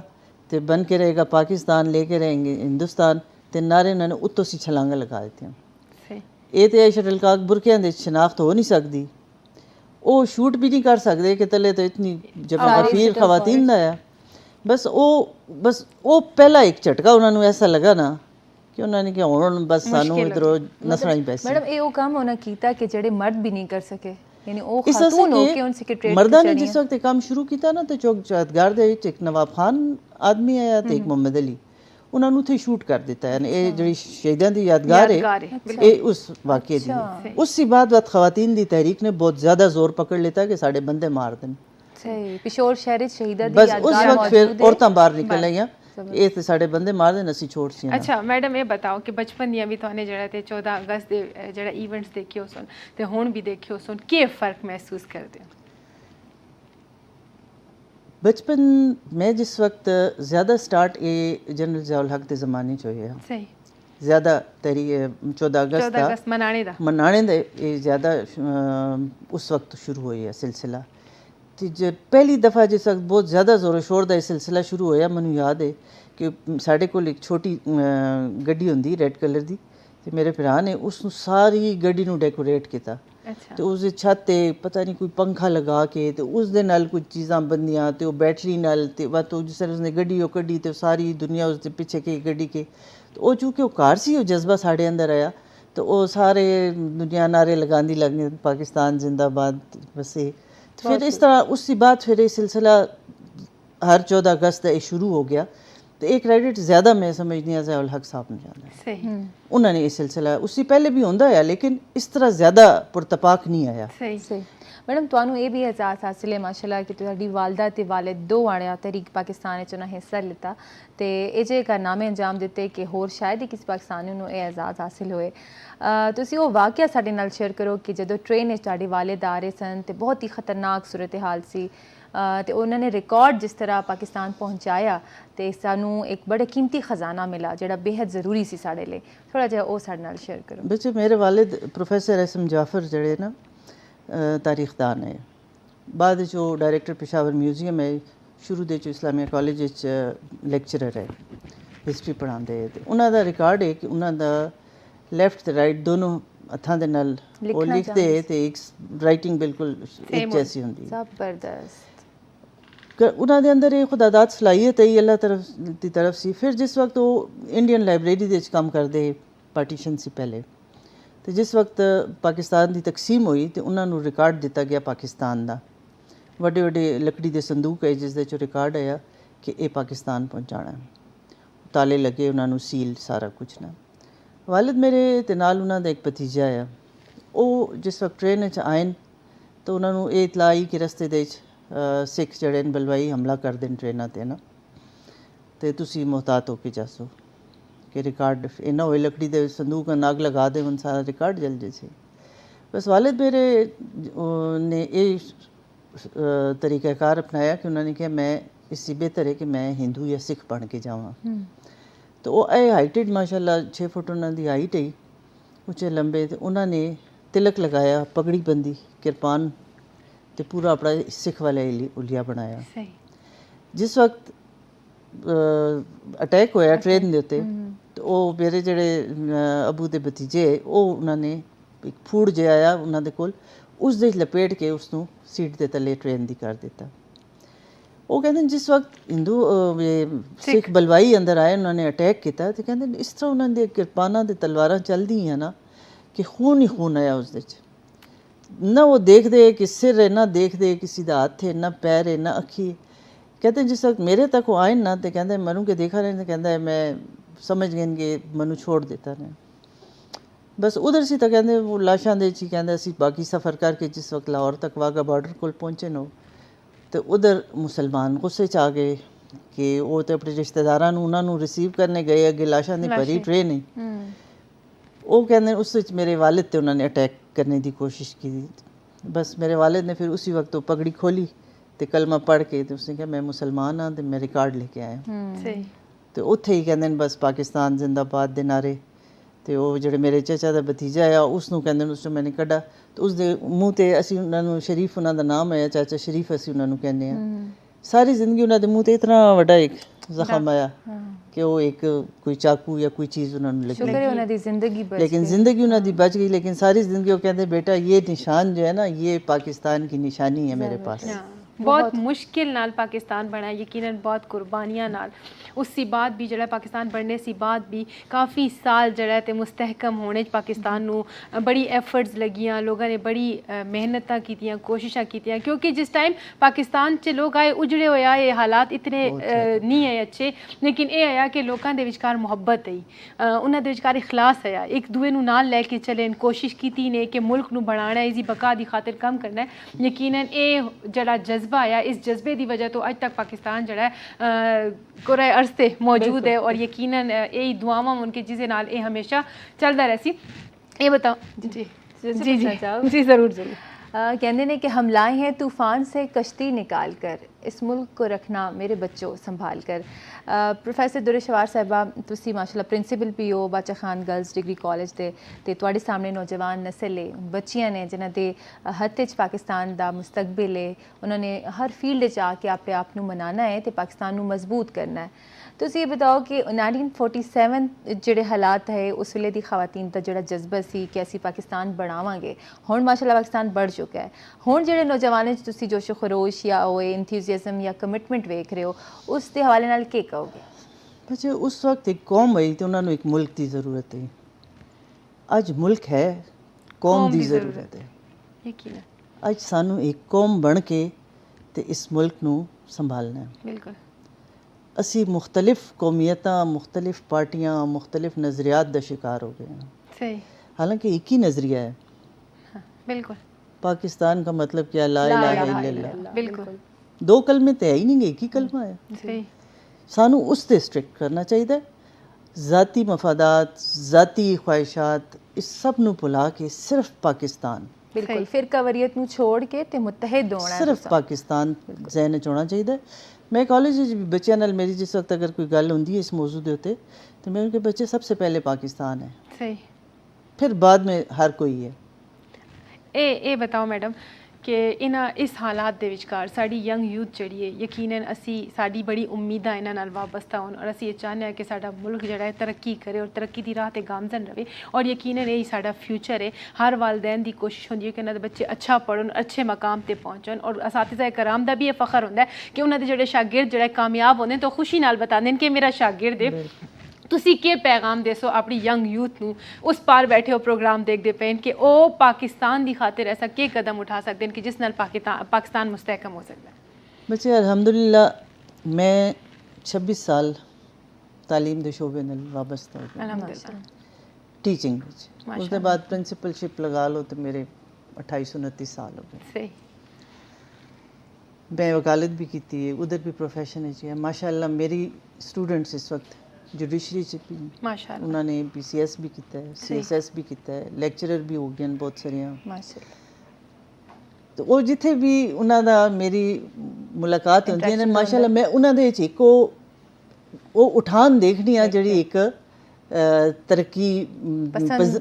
तो बन के रहेगा पाकिस्तान, लेके रहेंगे हिंदुस्तान, तो नारे उन्होंने उत्तों सी छलांगा लगा देती। ये तो शटलकाक बुरकियां दी शनाख्त हो नहीं सकती, वो शूट भी नहीं कर सकते कि तले तो इतनी जब गफीर खवातीन दा है। बस वो पहला एक झटका उन्होंने ऐसा लगा ना कि उन्होंने कि हुण बस सानू इधरों नसना ही पैसे। मैडम ये वो काम होना कीता कि जेड़े मर्द भी नहीं कर सके, यानी वो खातून हो के उन सेक्रेटरी मर्दा ने जिस वक्त काम शुरू किया ना तो चौक यादगार दे विच एक नवाब खान आदमी आया ते एक मोहम्मद अली, उन्होंने उत्थे शूट कर दिता है। ये जिहड़ी शहीदां दी यादगार है ये उस वाक़े दी। उसके बाद खवातीन दी तहरीक ने बहुत ज़्यादा जोर पकड़ लेता कि साडे बंदे मार देन। सही पिशोर शहर शहीदा दी बस उस वक्त फिर औरतां बाहर निकल आईयां, ਇਹ ਤੇ ਸਾਡੇ ਬੰਦੇ ਮਾਰਦੇ ਨੇ, ਅਸੀਂ ਛੋੜ ਸੀ। ਅੱਛਾ ਮੈਡਮ ਇਹ ਬਤਾਓ ਕਿ ਬਚਪਨ ਦੀਆਂ ਵੀ ਤੁਹਾਨੇ ਜਿਹੜਾ ਤੇ 14 ਅਗਸਤ ਦੇ ਜਿਹੜਾ ਇਵੈਂਟਸ ਦੇਖਿਓ ਸਨ ਤੇ ਹੁਣ ਵੀ ਦੇਖਿਓ ਸਨ, ਕੀ ਫਰਕ ਮਹਿਸੂਸ ਕਰਦੇ ਹੋ? बचपन में जिस वक्त ज़्यादा स्टार्ट ये जनरल ज़ियाउल हक के ज़माने च होया, सही ज़्यादा तरी 14 अगस्त मनाने दा ये ज़्यादा उस वक्त शुरू होया सिलसिला। तो जब पहली दफ़ा जिस वक्त बहुत ज़्यादा ज़ोर शोर का सिलसिला शुरू होया, मैनू याद है कि साढ़े कोल एक छोटी गड्डी होंदी रेड कलर की, तो मेरे भरा ने उसनू सारी गड्डी नू डेकोरेट किया। तो उस छत ते पता नहीं कोई पंखा लगा के तो उस दे नाल कुछ चीज़ां बंदियां तो बैटरी नाल तो जिस तरह उसने गड्डी कड्डी तो सारी दुनिया उसके पीछे के गड्डी के ਉਹ ਚੂੰਕਿ ਉਹ ਘਰ ਸੀ ਉਹ ਜਜ਼ਬਾ ਸਾਡੇ ਅੰਦਰ ਆਇਆ ਤੇ ਉਹ ਸਾਰੇ ਦੁਨੀਆ ਨਾਰੇ लगांदी लगे पाकिस्तान जिंदाबाद बस ये तो फिर इस तरह उसके बाद फिर ये सिलसिला हर 14 अगस्त ये शुरू हो गया तो एक क्रेडिट ज़्यादा मैं समझनी है ज़ियाउल हक साहब ने जाना है सही उन्होंने ये सिलसिला उससे पहले भी होंदा है लेकिन इस तरह ज़्यादा पुरतपाक नहीं आया सही मैडम ਤੁਹਾਨੂੰ ਇਹ ਵੀ ਇਜਾਜ਼ਤ ਹਾਸਿਲ ਹੈ ਮਾਸ਼ਾਅੱਲਾ ਕਿ ਤੁਹਾਡੀ ਵਾਲਦਾ ਤੇ ਵਾਲਿਦ ਦੋ ਆਣਿਆ ਤਹਿਰੀਕ ਪਾਕਿਸਤਾਨ ਵਿੱਚ ਉਹਨਾਂ ਹਿੱਸਾ ਲਿੱਤਾ ਤੇ ਇਹ ਜੇ ਕਾਰਨਾਮੇ ਅੰਜਾਮ ਦਿੱਤੇ ਕਿ ਹੋਰ ਸ਼ਾਇਦ ਹੀ ਕਿਸੇ ਪਾਕਿਸਤਾਨੀ ਨੂੰ ਇਹ ਇਜਾਜ਼ਤ ਹਾਸਿਲ ਹੋਏ ਤੁਸੀਂ ਉਹ ਵਾਕਿਆ ਸਾਡੇ ਨਾਲ ਸ਼ੇਅਰ ਕਰੋ ਕਿ ਜਦੋਂ ਟ੍ਰੇਨ ਵਿੱਚ ਤੁਹਾਡੇ ਵਾਲਿਦ ਆ ਰਹੇ ਸਨ ਤੇ ਬਹੁਤ ਹੀ ਖਤਰਨਾਕ ਸੂਰਤ ਹਾਲ ਸੀ ਤੇ ਉਹਨਾਂ ਨੇ ਰਿਕਾਰਡ ਜਿਸ ਤਰ੍ਹਾਂ ਪਾਕਿਸਤਾਨ ਪਹੁੰਚਾਇਆ ਤੇ ਸਾਨੂੰ ਇੱਕ ਬੜਾ ਕੀਮਤੀ ਖਜ਼ਾਨਾ ਮਿਲਾ ਜਿਹੜਾ ਬੇहद ਜ਼ਰੂਰੀ ਸੀ ਸਾਡੇ ਲਈ ਥੋੜਾ ਜਿਹਾ ਉਹ ਸਾਡੇ ਨਾਲ ਸ਼ੇਅਰ ਕਰੋ ਬੱਚੇ ਮੇਰੇ ਵਾਲਿਦ ਪ੍ਰੋਫੈਸਰ ਐਸਐਮ ਜਾਫਰ ਜਿਹੜੇ ਨਾ ਤਾਰੀਖਦਾਨ ਹੈ ਬਾਅਦ ਵਿੱਚ ਉਹ ਡਾਇਰੈਕਟਰ ਪਿਸ਼ਾਵਰ ਮਿਊਜ਼ੀਅਮ ਹੈ ਸ਼ੁਰੂ ਦੇ ਚ ਇਸਲਾਮੀਆ ਕਾਲਜ ਵਿੱਚ ਲੈਕਚਰਰ ਹੈ ਹਿਸਟਰੀ ਪੜ੍ਹਾਉਂਦੇ ਤੇ ਉਹਨਾਂ ਦਾ ਰਿਕਾਰਡ ਹੈ ਕਿ ਉਹਨਾਂ ਦਾ ਲੈਫਟ ਤੇ ਰਾਈਟ ਦੋਨੋਂ ਹੱਥਾਂ ਦੇ ਨਾਲ ਉਹ ਲਿਖਦੇ ਤੇ ਇੱਕ ਰਾਈਟਿੰਗ ਬਿਲਕੁਲ ਇੱਕ ਜੈਸੀ ਹੁੰਦੀ ਜ਼ਬਰਦਸਤ ਉਹਨਾਂ ਦੇ ਅੰਦਰ ਇਹ ਖੁਦਾਦਾਦ ਸਲਾਹੀਅਤ ਹੈ ਅੱਲਾਹ ਦੀ ਤਰਫ ਸੀ ਫਿਰ ਜਿਸ ਵਕਤ ਉਹ ਇੰਡੀਅਨ ਲਾਇਬ੍ਰੇਰੀ ਦੇ ਵਿੱਚ ਕੰਮ ਕਰਦੇ ਪਾਰਟੀਸ਼ਨ ਸੀ ਪਹਿਲੇ ਤੇ ਜਿਸ ਵਕਤ ਪਾਕਿਸਤਾਨ ਦੀ ਤਕਸੀਮ ਹੋਈ ਤੇ ਉਹਨਾਂ ਨੂੰ ਰਿਕਾਰਡ ਦਿੱਤਾ ਗਿਆ ਪਾਕਿਸਤਾਨ ਦਾ ਵੱਡੇ ਵੱਡੇ ਲੱਕੜੀ ਦੇ ਸੰਦੂਕ ਹੈ ਜਿਸ ਦੇ ਚ ਰਿਕਾਰਡ ਆਇਆ ਕਿ ਇਹ ਪਾਕਿਸਤਾਨ ਪਹੁੰਚਾਣਾ ਤਾਲੇ ਲੱਗੇ ਉਹਨਾਂ ਨੂੰ ਸੀਲ ਸਾਰਾ ਕੁਝ ਨਾ ਵਾਲਿਦ ਮੇਰੇ ਤੇ ਨਾਲ ਉਹਨਾਂ ਦਾ ਇੱਕ ਭਤੀਜਾ ਆ ਉਹ ਜਿਸ ਵਕਤ ਟ੍ਰੇਨ ਵਿੱਚ ਆਏ ਤਾਂ ਉਹਨਾਂ ਨੂੰ ਇਹ ਇਤਲਾਹ ਆਈ ਕਿ ਰਸਤੇ ਦੇ ਵਿੱਚ ਸਿੱਖ ਜਿਹੜੇ ਨੇ ਬਲਵਾਈ ਹਮਲਾ ਕਰ ਦੇਣ ਟ੍ਰੇਨਾਂ 'ਤੇ ਨਾ ਤੇ ਤੁਸੀਂ ਮੁਹਤਾਤ ਹੋ ਕੇ ਜਾਸੋ ਕਿ ਰਿਕਾਰਡ ਇਹਨਾਂ ਹੋਏ ਲੱਕੜੀ ਦੇ ਸੰਦੂਕ ਨਾਲ ਅੱਗ ਲਗਾ ਦੇਵਨ ਸਾਰਾ ਰਿਕਾਰਡ ਜਲ ਜੇ ਸੀ ਬਸ ਵਾਲਿਦ ਮੇਰੇ ਨੇ ਇਹ ਤਰੀਕਾਕਾਰ ਅਪਣਾਇਆ ਕਿ ਉਹਨਾਂ ਨੇ ਕਿਹਾ ਮੈਂ ਇਸ से बेहतर है कि मैं हिंदू या सिख बन के जावां तो वो ਇਹ ਹਾਈਟਡ ਮਾਸ਼ਾਅੱਲਾ 6 ਫੁੱਟ ਉਹਨਾਂ ਦੀ ਹਾਈਟ ਹੈ ਉੱਚੇ ਲੰਬੇ ਤੇ ਉਹਨਾਂ ਨੇ ਤਿਲਕ ਲਗਾਇਆ ਪਗੜੀ ਬੰਦੀ ਕਿਰਪਾਨ ਤੇ ਪੂਰਾ ਆਪਣਾ ਸਿੱਖ ਵਾਲਾ ਉਲੀਆ ਬਣਾਇਆ ਸਹੀ ਜਿਸ ਵਕਤ ਅਟੈਕ ਹੋਇਆ ਟ੍ਰੇਨ ਦੇ ਉੱਤੇ ਤੇ ਉਹ ਮੇਰੇ ਜਿਹੜੇ ਅਬੂ ਦੇ ਭਤੀਜੇ ਉਹ ਉਹਨਾਂ ਨੇ ਇੱਕ ਫੂਡ ਜਿਹਾ ਆਇਆ ਉਹਨਾਂ ਦੇ ਕੋਲ ਉਸ ਦੇ ਲਪੇਟ ਕੇ ਉਸ ਨੂੰ ਸੀਟ ਦੇ ਥੱਲੇ ਟ੍ਰੇਨ ਦੀ ਕਰ ਦਿੱਤਾ ਉਹ ਕਹਿੰਦੇ ਜਿਸ ਵਕਤ ਹਿੰਦੂ ਸਿੱਖ ਬਲਵਾਈ ਅੰਦਰ ਆਏ ਉਹਨਾਂ ਨੇ ਅਟੈਕ ਕੀਤਾ ਤੇ ਕਹਿੰਦੇ ਇਸ ਤਰ੍ਹਾਂ ਉਹਨਾਂ ਦੇ ਕਿਰਪਾਨਾਂ ਤੇ ਤਲਵਾਰਾਂ ਚੱਲਦੀਆਂ ਨਾ ਕਿ ਖੂਨ ਹੀ ਖੂਨ ਆਇਆ ਉਸ ਦੇ 'ਚ ਨਾ ਉਹ ਦੇਖਦੇ ਕਿ ਸਿਰ ਹੈ ਨਾ ਦੇਖਦੇ ਕਿਸੇ ਦਾ ਹੱਥ ਹੈ ਨਾ ਪੈਰ ਹੈ ਨਾ ਅੱਖੀ कहते जिस वक्त मेरे तक वो आए ना तो कहते मनु के देखा रहे तो कहता है मैं समझ गए कि मनु छोड़ देता ने बस उधर से तो कहते वो लाशा दे ची कहते असी बाकी सफ़र करके जिस वक्त लाहौर तक वाघा बॉर्डर को पहुँचे नो तो उधर मुसलमान गुस्से च आ गए कि वो तो अपने रिश्तेदारों उन्होंने रिसीव करने गए अगे लाशा की भरी ट्रेन ही वो कहते उस मेरे वालिद थे उन्होंने अटैक करने की कोशिश की बस मेरे वालिद ने फिर उसी वक्त वो पगड़ी खोली ਤੇ ਕਲਮਾ ਪੜ੍ਹ ਕੇ ਤੇ ਉਸਨੇ ਕਿਹਾ ਮੈਂ ਮੁਸਲਮਾਨ ਹਾਂ ਤੇ ਮੈਂ ਰਿਕਾਰਡ ਲੈ ਕੇ ਆਇਆ ਸਹੀ ਤੇ ਉੱਥੇ ਹੀ ਕਹਿੰਦੇ ਨੇ ਬਸ ਪਾਕਿਸਤਾਨ ਜ਼ਿੰਦਾਬਾਦ ਦੇ ਨਾਰੇ ਤੇ ਉਹ ਜਿਹੜੇ ਮੇਰੇ ਚਾਚਾ ਦਾ ਭਤੀਜਾ ਆ ਉਸ ਨੂੰ ਕਹਿੰਦੇ ਨੇ ਉਸ ਨੂੰ ਮੈंने ਕੱਢਾ ਤੇ ਉਸ ਦੇ ਮੂੰਹ ਤੇ ਅਸੀਂ ਉਹਨਾਂ ਨੂੰ ਸ਼ਰੀਫ ਉਹਨਾਂ ਦਾ ਨਾਮ ਹੈ ਚਾਚਾ ਸ਼ਰੀਫ ਅਸੀਂ ਉਹਨਾਂ ਨੂੰ ਕਹਿੰਦੇ ਆ ਸਾਰੀ ਜ਼ਿੰਦਗੀ ਉਹਨਾਂ ਦੇ ਮੂੰਹ ਤੇ ਇਤਨਾ ਵੱਡਾ ਇੱਕ ਜ਼ਖਮ ਆਇਆ ਕਿ ਉਹ ਇੱਕ ਕੋਈ ਚਾਕੂ ਜਾਂ ਕੋਈ ਚੀਜ਼ ਉਹਨਾਂ ਨੂੰ ਲੱਗੀ ਸ਼ੁਕਰ ਹੈ ਉਹਨਾਂ ਦੀ ਜ਼ਿੰਦਗੀ ਬਚ लेकिन ज़िंदगी उन्होंने बच गई लेकिन सारी ज़िंदगी वो कहते बेटा ये निशान जो है ना ये पाकिस्तान की निशानी है मेरे पास बहुत मुश्किल नाल पाकिस्तान बना यकीनन बहुत कुर्बानियां नाल उससी बाद भी जड़ा पाकिस्तान बनने सी बाद भी काफ़ी साल जड़ा ते मुस्तहकम होने पाकिस्तान नू बड़ी एफर्ट्स लगियां लोगों ने बड़ी मेहनतां कीतियां कोशिशां कीतियां क्योंकि जिस टाइम पाकिस्तान च लोग आए उजड़े होया ये हालात इतने नहीं है अच्छे लेकिन ये आया कि लोगों के विचकार मुहब्बत आई उन्होंने विचकार इखलास आया एक दूए नू नाल लैके चले कोशिश की ने कि मुल्क नू बनाना इसकी बका की खातिर कम करना है यकीनन ये जड़ा जज्बा आया इस जज्बे की वजह तो अज तक पाकिस्तान जड़ा कुरे अरसे मौजूद है और यकीनन यही दुआवां उनके जिसे नाल ये हमेशा चलता रहसी ये बताओ जी जी जी ज़रूर ज़रूर कहते हैं कि हम लाए हैं तूफ़ान से कश्ती निकाल कर इस मुल्क को रखना मेरे बच्चों संभाल कर प्रोफैसर दुरे शवार साहिबा तुसी माशाल्लाह प्रिंसीपल भी हो बाचा खान गर्ल्स डिग्री कॉलेज दे ते तुहाडे सामने नौजवान नस्ल है बच्चियां ने जिन्हां दे हत्थ च पाकिस्तान दा मुस्तकबिल है उन्होंने हर फील्ड च आके अपने आप नूं मनाना है ते पाकिस्तान नूं मजबूत करना है तुसी ये बताओ कि 1947 ਜਿਹੜੇ ਹਾਲਾਤ ਹੈ ਉਸ ਵੇਲੇ ਦੀ ਖਵਾਤੀਨ ਦਾ ਜਿਹੜਾ ਜਜ਼ਬਾ ਸੀ ਕਿ ਅਸੀਂ ਪਾਕਿਸਤਾਨ ਬਣਾਵਾਂਗੇ ਹੁਣ ਮਾਸ਼ਾਅੱਲਾ ਪਾਕਿਸਤਾਨ ਬਣ ਚੁੱਕਾ ਹੈ ਹੁਣ ਜਿਹੜੇ ਨੌਜਵਾਨਾਂ 'ਚ ਤੁਸੀਂ ਜੋਸ਼ੋ ਖਰੋਸ਼ ਜਾਂ ਉਹ ਇੰਥੂਸੀਜ਼ਮ ਜਾਂ ਕਮਿਟਮੈਂਟ ਵੇਖ ਰਹੇ ਹੋ ਉਸ ਦੇ ਹਵਾਲੇ ਨਾਲ ਕੀ ਕਹੋਗੇ बच्चे उस वक्त एक कौम आई तो उन्होंने एक मुल्क की ज़रूरत है। अज मुल्क है, कौम की ज़रूरत है। यकीन अज सानू एक कौम बन के ते इस मुल्क नू संभालना है। बिल्कुल असी मुख्तलिफ कौमियतां, मुख्तलिफ पार्टियां, मुख्तलिफ नज़रियात का शिकार हो गए हैं। सही हालांकि एक ही नज़रिया है। हाँ, बिल्कुल पाकिस्तान का मतलब क्या, ला इलाहा इल्लल्लाह। बिल्कुल दो कलमे तो है ही नहीं, एक ही कलमा है। सही सानू उस ते स्ट्रिक्ट करना चाहिए। ज़ाती मफादात, ज़ाती ख्वाहिशात, इस सब नू भुला के सिर्फ पाकिस्तान, बिल्कुल फिरकावरीयत ਨੂੰ छोड़ के ते मुत्तहिद होना है सिर्फ पाकिस्तान जहन च होना चाहिए। मैं कॉलेज बच्चों नाल मेरी जिस वक्त अगर कोई गल होंदी है इस मौजू के उत्ते तो मैं उनके बच्चे सबसे पहले पाकिस्तान है, सही फिर बाद में हर कोई है। ਇਹ बताओ मैडम कि इस हालात ਦੇ ਵਿਚਕਾਰ ਸਾਡੀ ਯੰਗ ਯੂਥ ਜਿਹੜੀ ਹੈ ਯਕੀਨਨ ਅਸੀਂ ਸਾਡੀ ਬੜੀ ਉਮੀਦਾਂ ਇਹਨਾਂ ਨਾਲ ਵਾਬਸਤਾ ਹੋਣ ਔਰ ਅਸੀਂ ਇਹ ਚਾਹੁੰਦੇ ਹਾਂ ਕਿ ਸਾਡਾ ਮੁਲਕ ਜਿਹੜਾ ਹੈ ਤਰੱਕੀ ਕਰੇ ਔਰ ਤਰੱਕੀ ਦੀ ਰਾਹ ਤੇ ਗਾਮਜ਼ਨ ਰਵੇ ਔਰ ਯਕੀਨਨ ਇਹ ਹੀ ਸਾਡਾ ਫਿਊਚਰ ਹੈ। ਹਰ ਵਾਲਿदैन ਦੀ ਕੋਸ਼ਿਸ਼ ਹੁੰਦੀ ਹੈ ਕਿ ਇਹਨਾਂ ਦੇ ਬੱਚੇ ਅੱਛਾ ਪੜ੍ਹਨ, ਅੱਛੇ ਮਕਾਮ ਤੇ ਪਹੁੰਚਣ ਔਰ ਅਸਾਤਿਜ਼ਾ ਇਕਰਾਮ ਦਾ ਵੀ ਇਹ ਫਖਰ ਹੁੰਦਾ ਹੈ ਕਿ ਉਹਨਾਂ ਦੇ ਜਿਹੜੇ ਸ਼ਾਗਿਰਦ ਜਿਹੜੇ ਕਾਮਯਾਬ ਹੁੰਦੇ ਨੇ ਤਾਂ ਖੁਸ਼ੀ ਨਾਲ ਬਤਾਉਂਦੇ ਨੇ ਕਿ ਮੇਰਾ ਸ਼ਾਗਿਰਦ ਹੈ। ਤੁਸੀਂ ਕੀ ਪੈਗਾਮ ਦੇਸੋ ਆਪਣੀ ਯੰਗ ਯੂਥ ਨੂੰ ਉਸ ਪਾਰ ਬੈਠੇ ਹੋ ਪ੍ਰੋਗਰਾਮ ਦੇਖਦੇ ਪਏ ਕਿ ਉਹ ਪਾਕਿਸਤਾਨ ਦੀ ਖਾਤਰ ਐਸਾ ਕੀ ਕਦਮ ਉਠਾ ਸਕਦੇ ਨੇ ਕਿ ਜਿਸ ਨਾਲ ਪਾਕਿਸਤਾਨ ਮੁਸਤਹਿਕਮ ਹੋ ਸਕਦਾ ਹੈ। बच्चे अल्हम्दुलिल्लाह मैं 26 साल तालीम के शोबे नाल वाबस्ता हो गया, ਅਲਹਮਦੁਲਿਲਾ टीचिंग उसके बाद प्रिंसिपलशिप लगा लो तो मेरे 28-29 साल हो गए। ਸਹੀ मैं वकालत भी की है, उधर भी प्रोफेशन है। माशाअल्लाह मेरी स्टूडेंट्स इस वक्त जुडिशरी च भी ਮਾਸ਼ਾਅੱਲਾ उन्होंने PCS भी किया है, CSS भी किया है, लेक्चरर भी हो गए हैं बहुत सारिया। माशाअल्लाह तो वो जिथे भी उन्हों दा मेरी मुलाकात होती है माशाअल्लाह मैं उन्होंने दे विच एक वो उठान देखनी आ जिहड़ी एक तरक्की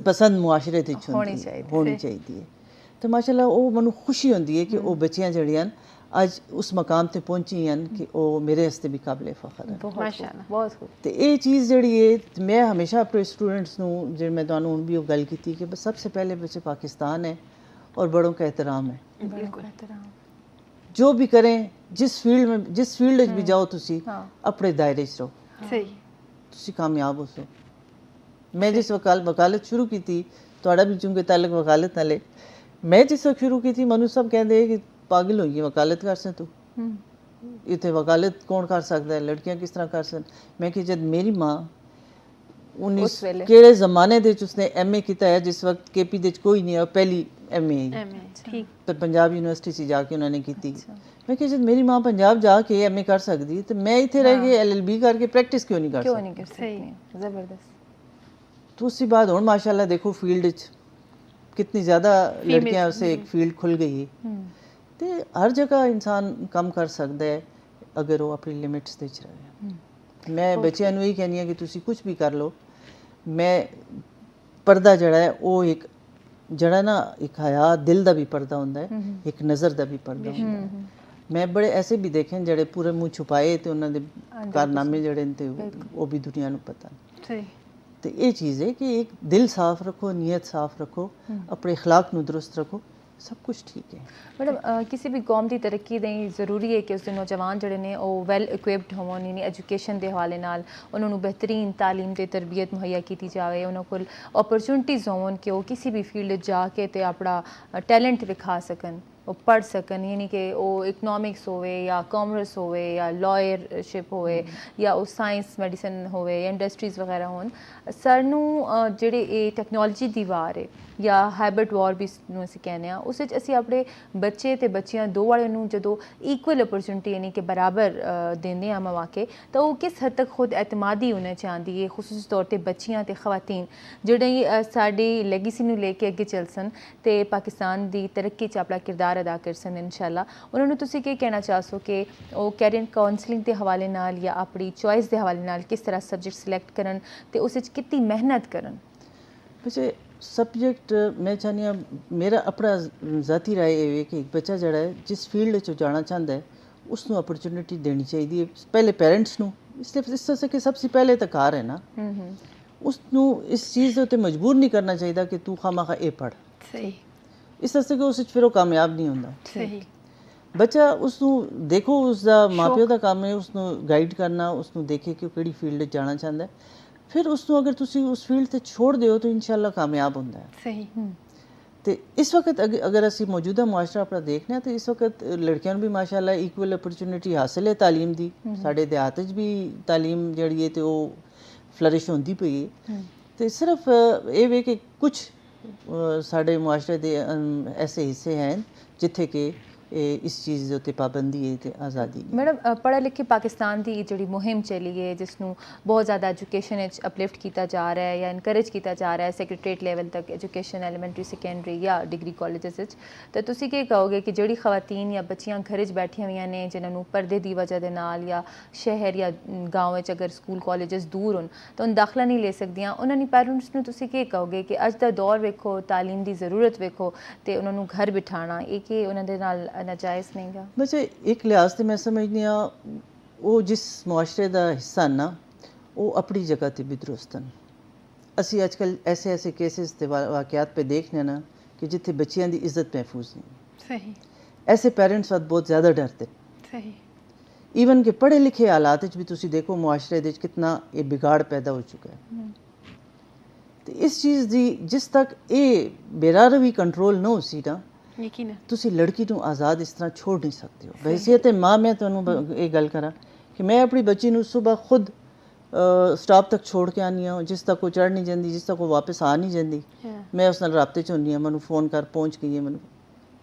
पसंद मुआशरे ते होनी चाहिए। तो माशाअल्लाह वो मैनूं खुशी होती है कि वो बच्चियां जिहड़ियां अज उस मकाम ते पहुंची हैं कि वो मेरे वास्ते भी काबिल फखर है। माशाअल्लाह बहुत खूब। तो ये चीज़ जिहड़ी है मैं हमेशा अपने स्टूडेंट्स नूं जिहड़ी मैं तुहानूं हुण भी वो गल कीती कि बस सबसे पहले बच्चे पाकिस्तान है और बड़ों का एहतराम है। बिल्कुल जो भी करें जिस फील्ड में भी जाओ तुसी अपने दायरे च रहो, सही तुसी कामयाब हो सो। मैं जिस वकालत शुरू की थी, तुहाड़ा भी चूंकि ताल्लुक वकालत नाल है, मैं जिस वक्त शुरू की थी मनु सब कहते कि पागल होई है वकालत कर से तू, इतने वकालत कौन कर सकता है, लड़कियां किस तरह कर सकती। मैं कि जब मेरी माँ 19 केड़े जमाने दे उसने MA किया है जिस वक्त KP दे कोई नहीं है, पहली MA है ठीक पर पंजाब यूनिवर्सिटी से जाके उन्होंने की थी। मैं कि जब मेरी माँ पंजाब जाके MA कर सकती तो मैं इतने रह के LLB करके प्रैक्टिस क्यों नहीं कर सकती। सही जबरदस्त। तो उसी बात हुण माशाल्लाह देखो फील्ड कितनी ज़्यादा लड़कियां उसे एक फील्ड खुल गई है। तो हर जगह इंसान कम कर सकता है अगर वो अपनी लिमिट्स दे रहे। मैं बच्चों यही कहनी है कि तुसी कुछ भी कर लो। मैं पर्दा जड़ा है वो एक जड़ा ना एक हया दिल का भी पर्दा होंदा है, एक नज़र का भी पर्दा होंदा है। मैं बड़े ऐसे भी देखे जड़े पूरे मुँह छुपाए तो उन्होंने कारनामे जड़े ते वो भी दुनिया को पता। सही तो ये चीज़ है कि एक दिल साफ रखो, नीयत साफ रखो, अपने अखलाक नू दुरुस्त रखो, सब कुछ ठीक है। मैडम किसी भी कौम की तरक्की ਲਈ ਜ਼ਰੂਰੀ ਹੈ ਕਿ ਉਸ ਦੇ ਨੌਜਵਾਨ ਜਿਹੜੇ ਨੇ ਉਹ ਵੈਲ ਇਕੁਇਪਡ ਹੋਣ, ਯਾਨੀ ਐਜੂਕੇਸ਼ਨ ਦੇ ਹਵਾਲੇ ਨਾਲ ਉਹਨਾਂ ਨੂੰ ਬਿਹਤਰੀਨ ਤਾਲੀਮ ਤੇ ਤਰਬੀਅਤ ਮੁਹੱਈਆ ਕੀਤੀ ਜਾਵੇ, ਉਹਨਾਂ ਕੋਲ ਓਪਰਚੁਨਿਟੀਜ਼ ਹੋਣ ਕਿ ਉਹ ਕਿਸੇ ਵੀ ਫੀਲਡ ਜਾ ਕੇ ਤੇ ਆਪਣਾ ਟੈਲੈਂਟ ਵਿਖਾ ਸਕਣ, ਉਹ ਪੜ੍ਹ ਸਕਣ। ਯਾਨੀ ਕਿ ਉਹ ਇਕਨੋਮਿਕਸ ਹੋਵੇ ਜਾਂ ਕਾਮਰਸ ਹੋਵੇ ਜਾਂ ਲਾਇਰਸ਼ਿਪ ਹੋਵੇ ਜਾਂ ਉਹ ਸਾਇੰਸ ਮੈਡੀਸਨ ਹੋਵੇ ਜਾਂ ਇੰਡਸਟਰੀਜ਼ ਵਗੈਰਾ ਹੋਣ। ਸਾਨੂੰ ਜਿਹੜੇ ਇਹ ਟੈਕਨੋਲੋਜੀ ਦੀ ਵਾਰ ਹੈ ਜਾਂ ਹਾਈਬ੍ਰਿਡ ਵਾਰ ਵੀ ਨੂੰ ਅਸੀਂ ਕਹਿੰਦੇ ਹਾਂ, ਉਸ ਵਿੱਚ ਅਸੀਂ ਆਪਣੇ ਬੱਚੇ ਤੇ ਬੱਚੀਆਂ ਦੋ ਵਾਲਿਆਂ ਨੂੰ ਜਦੋਂ ਇਕੁਅਲ ਓਪਰਚੁਨਿਟੀ ਯਾਨੀ ਕਿ ਬਰਾਬਰ ਦਿੰਦੇ ਹਾਂ ਮੌਕੇ, ਤਾਂ ਉਹ ਕਿਸ ਹੱਦ ਤੱਕ ਖੁਦ ਐਤਮਾਦੀ ਹੋਣਾ ਚਾਹੁੰਦੀ ਹੈ, ਖੁਸੂਸੀ ਤੌਰ 'ਤੇ ਬੱਚੀਆਂ ਤੇ ਖਵਾਤੀਨ ਜਿਹੜੇ ਸਾਡੀ ਲੈਗੇਸੀ ਨੂੰ ਲੈ ਕੇ ਅੱਗੇ ਚੱਲ ਸਨ ਤੇ ਪਾਕਿਸਤਾਨ ਦੀ ਤਰੱਕੀ 'ਚ ਆਪਣਾ ਕਿਰਦਾਰ ਅਦਾ ਕਰ ਸਨ ਇਨਸ਼ਾਅੱਲਾ। ਉਹਨਾਂ ਨੂੰ ਤੁਸੀਂ ਕੀ ਕਹਿਣਾ ਚਾਹੋ ਕਿ ਉਹ ਕੈਰੀਅਰ ਕਾਉਂਸਲਿੰਗ ਦੇ ਹਵਾਲੇ ਨਾਲ ਜਾਂ ਆਪਣੀ ਚੋਇਸ ਦੇ ਹਵਾਲੇ ਨਾਲ ਕਿਸ ਤਰ੍ਹਾਂ ਸਬਜੈਕਟ ਸਿਲੈਕਟ ਕਰਨ ਤੇ ਉਸ ਵਿੱਚ ਕਿੰਨੀ ਮਿਹਨਤ ਕਰਨ। वैसे सब्जेक्ट मैं चाहनी हाँ, मेरा अपना ज़ाती राय है कि एक बच्चा जड़ा है जिस फील्ड च जाना चाहता है उसनों अपॉर्चुनिटी देनी चाहिए पहले पेरेंट्स नूं, इसलिए इस तरह से कि सबसे पहले तो कार है ना, उसनूं इस चीज़ के उत्ते मजबूर नहीं करना चाहिए कि तू खामा खा ए पढ़। सही इस तरह से कि उस फिर वो कामयाब नहीं होता। सही ਬੱਚਾ ਉਸ ਨੂੰ ਦੇਖੋ, ਉਸ ਦਾ ਮਾਪਿਓ ਦਾ ਕੰਮ ਹੈ ਉਸ ਨੂੰ ਗਾਈਡ ਕਰਨਾ, ਉਸ ਨੂੰ ਦੇਖੇ ਕਿ ਉਹ ਕਿਹੜੀ ਫੀਲਡ 'ਚ ਜਾਣਾ ਚਾਹੁੰਦਾ ਹੈ, ਫਿਰ ਉਸ ਨੂੰ ਅਗਰ ਤੁਸੀਂ ਉਸ ਫੀਲਡ ਤੇ ਛੋੜ ਦਿਓ ਤਾਂ ਇਨਸ਼ਾਅੱਲਾ ਕਾਮਯਾਬ ਹੁੰਦਾ ਹੈ। ਸਹੀ। ਤੇ ਇਸ ਵਕਤ ਅਗਰ ਅਸੀਂ ਮੌਜੂਦਾ ਮੁਆਸ਼ਰਾ ਆਪਣਾ ਦੇਖਦੇ ਹਾਂ ਤਾਂ ਇਸ ਵਕਤ ਲੜਕਿਆਂ ਨੂੰ ਵੀ ਮਾਸ਼ਾਅੱਲਾ ਇਕੁਅਲ ਅਪਰਚੁਨਿਟੀ ਹਾਸਲ ਹੈ ਤਾਲੀਮ ਦੀ। ਸਾਡੇ ਦਿਹਾਤ 'ਚ ਵੀ ਤਾਲੀਮ ਜਿਹੜੀ ਹੈ ਤੇ ਉਹ ਫਲਰਿਸ਼ ਹੁੰਦੀ ਪਈ ਹੈ। ਤੇ ਸਿਰਫ ਇਹ ਵੇ ਕਿ ਕੁਝ ਸਾਡੇ ਮੁਆਸ਼ਰੇ ਦੇ ਐਸੇ ਹਿੱਸੇ ਹਨ ਜਿੱਥੇ ਕਿ ਇਸ ਚੀਜ਼ ਦੇ ਉੱਤੇ ਪਾਬੰਦੀ ਹੈ ਤੇ ਆਜ਼ਾਦੀ ਨਹੀਂ। ਮੈਡਮ ਪੜ੍ਹੇ ਲਿਖੇ ਪਾਕਿਸਤਾਨ ਦੀ ਜਿਹੜੀ ਮੁਹਿੰਮ ਚੱਲੀ ਹੈ ਜਿਸ ਨੂੰ ਬਹੁਤ ਜ਼ਿਆਦਾ ਐਜੂਕੇਸ਼ਨ ਵਿੱਚ ਅਪਲਿਫਟ ਕੀਤਾ ਜਾ ਰਿਹਾ ਹੈ ਜਾਂ ਇਨਕਰੇਜ ਕੀਤਾ ਜਾ ਰਿਹਾ ਹੈ ਸੈਕਟਰੀਏਟ ਲੈਵਲ ਤੱਕ ਐਜੂਕੇਸ਼ਨ ਐਲੀਮੈਂਟਰੀ ਸੈਕੰਡਰੀ ਜਾਂ ਡਿਗਰੀ ਕਾਲਜਸ ਵਿੱਚ, ਤਾਂ ਤੁਸੀਂ ਕੀ ਕਹੋਗੇ ਕਿ ਜਿਹੜੀ ਖਵਾਤੀਨ ਜਾਂ ਬੱਚੀਆਂ ਘਰ 'ਚ ਬੈਠੀਆਂ ਹੋਈਆਂ ਨੇ ਜਿਨ੍ਹਾਂ ਨੂੰ ਪਰਦੇ ਦੀ ਵਜ੍ਹਾ ਦੇ ਨਾਲ ਜਾਂ ਸ਼ਹਿਰ ਜਾਂ ਗਾঁव ਵਿੱਚ ਅਗਰ ਸਕੂਲ ਕਾਲਜਸ ਦੂਰ ਹੋਣ ਤਾਂ ਉਹ ਦਾਖਲਾ ਨਹੀਂ ਲੈ ਸਕਦੀਆਂ, ਉਹਨਾਂ ਦੀ ਪੈਰੈਂਟਸ ਨੂੰ ਤੁਸੀਂ ਕੀ ਕਹੋਗੇ ਕਿ ਅੱਜ ਦਾ ਦੌਰ ਵੇਖੋ, ਤਾਲੀਮ ਦੀ ਜ਼ਰੂਰਤ ਵੇਖੋ ਤੇ ਉਹਨਾਂ ਨੂੰ ਘਰ ਬਿਠਾਉਣਾ ਇਹ ਕਿ ਉਹਨਾਂ ਦੇ ਨਾਲ ਨਾਜਾਇਜ਼ ਨਹੀਂ ਗਾ? ਬੱਚੇ ਇੱਕ ਲਿਹਾਜ਼ ਤੇ ਮੈਂ ਸਮਝਦੀ ਹਾਂ ਉਹ ਜਿਸ ਮੁਆਸ਼ਰੇ ਦਾ ਹਿੱਸਾ ਨਾ ਉਹ ਆਪਣੀ ਜਗ੍ਹਾ ਤੇ ਵੀ ਦਰੁਸਤ ਹਨ। ਅਸੀਂ ਅੱਜ ਕੱਲ੍ਹ ਐਸੇ ਕੇਸਿਸ ਤੇ ਵਾਕਿਆਤ पे देख रहे ना कि जिथे बच्चियां ਦੀ ਇੱਜ਼ਤ महफूज नहीं। सही। ऐसे पेरेंट्स वक्त बहुत ज़्यादा डरते। सही। ਈਵਨ ਕਿ ਪੜ੍ਹੇ ਲਿਖੇ ਹਾਲਾਤ ਵਿੱਚ ਵੀ ਤੁਸੀਂ ਦੇਖੋ ਮੁਆਸ਼ਰੇ ਦੇ ਵਿੱਚ ਕਿੰਨਾ ਇਹ ਵਿਗਾੜ ਪੈਦਾ ਹੋ ਚੁੱਕਾ ਹੈ। ਤੇ ਇਸ ਚੀਜ਼ ਦੀ ਜਿਸ ਤੱਕ ਇਹ ਬੇਰਾਰਵੀ ਕੰਟਰੋਲ ਨਾ ਹੋ ਸੀ ਨਾ ਯਕੀਨ ਤੁਸੀਂ ਲੜਕੀ ਨੂੰ ਆਜ਼ਾਦ ਇਸ ਤਰ੍ਹਾਂ ਛੋੜ ਨਹੀਂ ਸਕਦੇ ਹੋ। ਵੈਸੇ ਤੇ ਮਾਂ ਮੈਂ ਤੁਹਾਨੂੰ ਇਹ ਗੱਲ ਕਰਾਂ ਕਿ ਮੈਂ ਆਪਣੀ ਬੱਚੀ ਨੂੰ ਸਵੇਰ ਖੁਦ ਸਟਾਪ ਤੱਕ ਛੋੜ ਕੇ ਆਉਂਦੀ ਹਾਂ, ਜਿਸ ਤੱਕ ਉਹ ਚੜ੍ਹ ਨਹੀਂ ਜਾਂਦੀ, ਜਿਸ ਤੱਕ ਉਹ ਵਾਪਸ ਆ ਨਹੀਂ ਜਾਂਦੀ, ਮੈਂ ਉਸ ਨਾਲ ਰਾਬਤੇ 'ਚ ਹੁੰਦੀ ਹਾਂ, ਮੈਨੂੰ ਫੋਨ ਕਰ ਪਹੁੰਚ ਗਈ ਹੈ ਮੈਨੂੰ।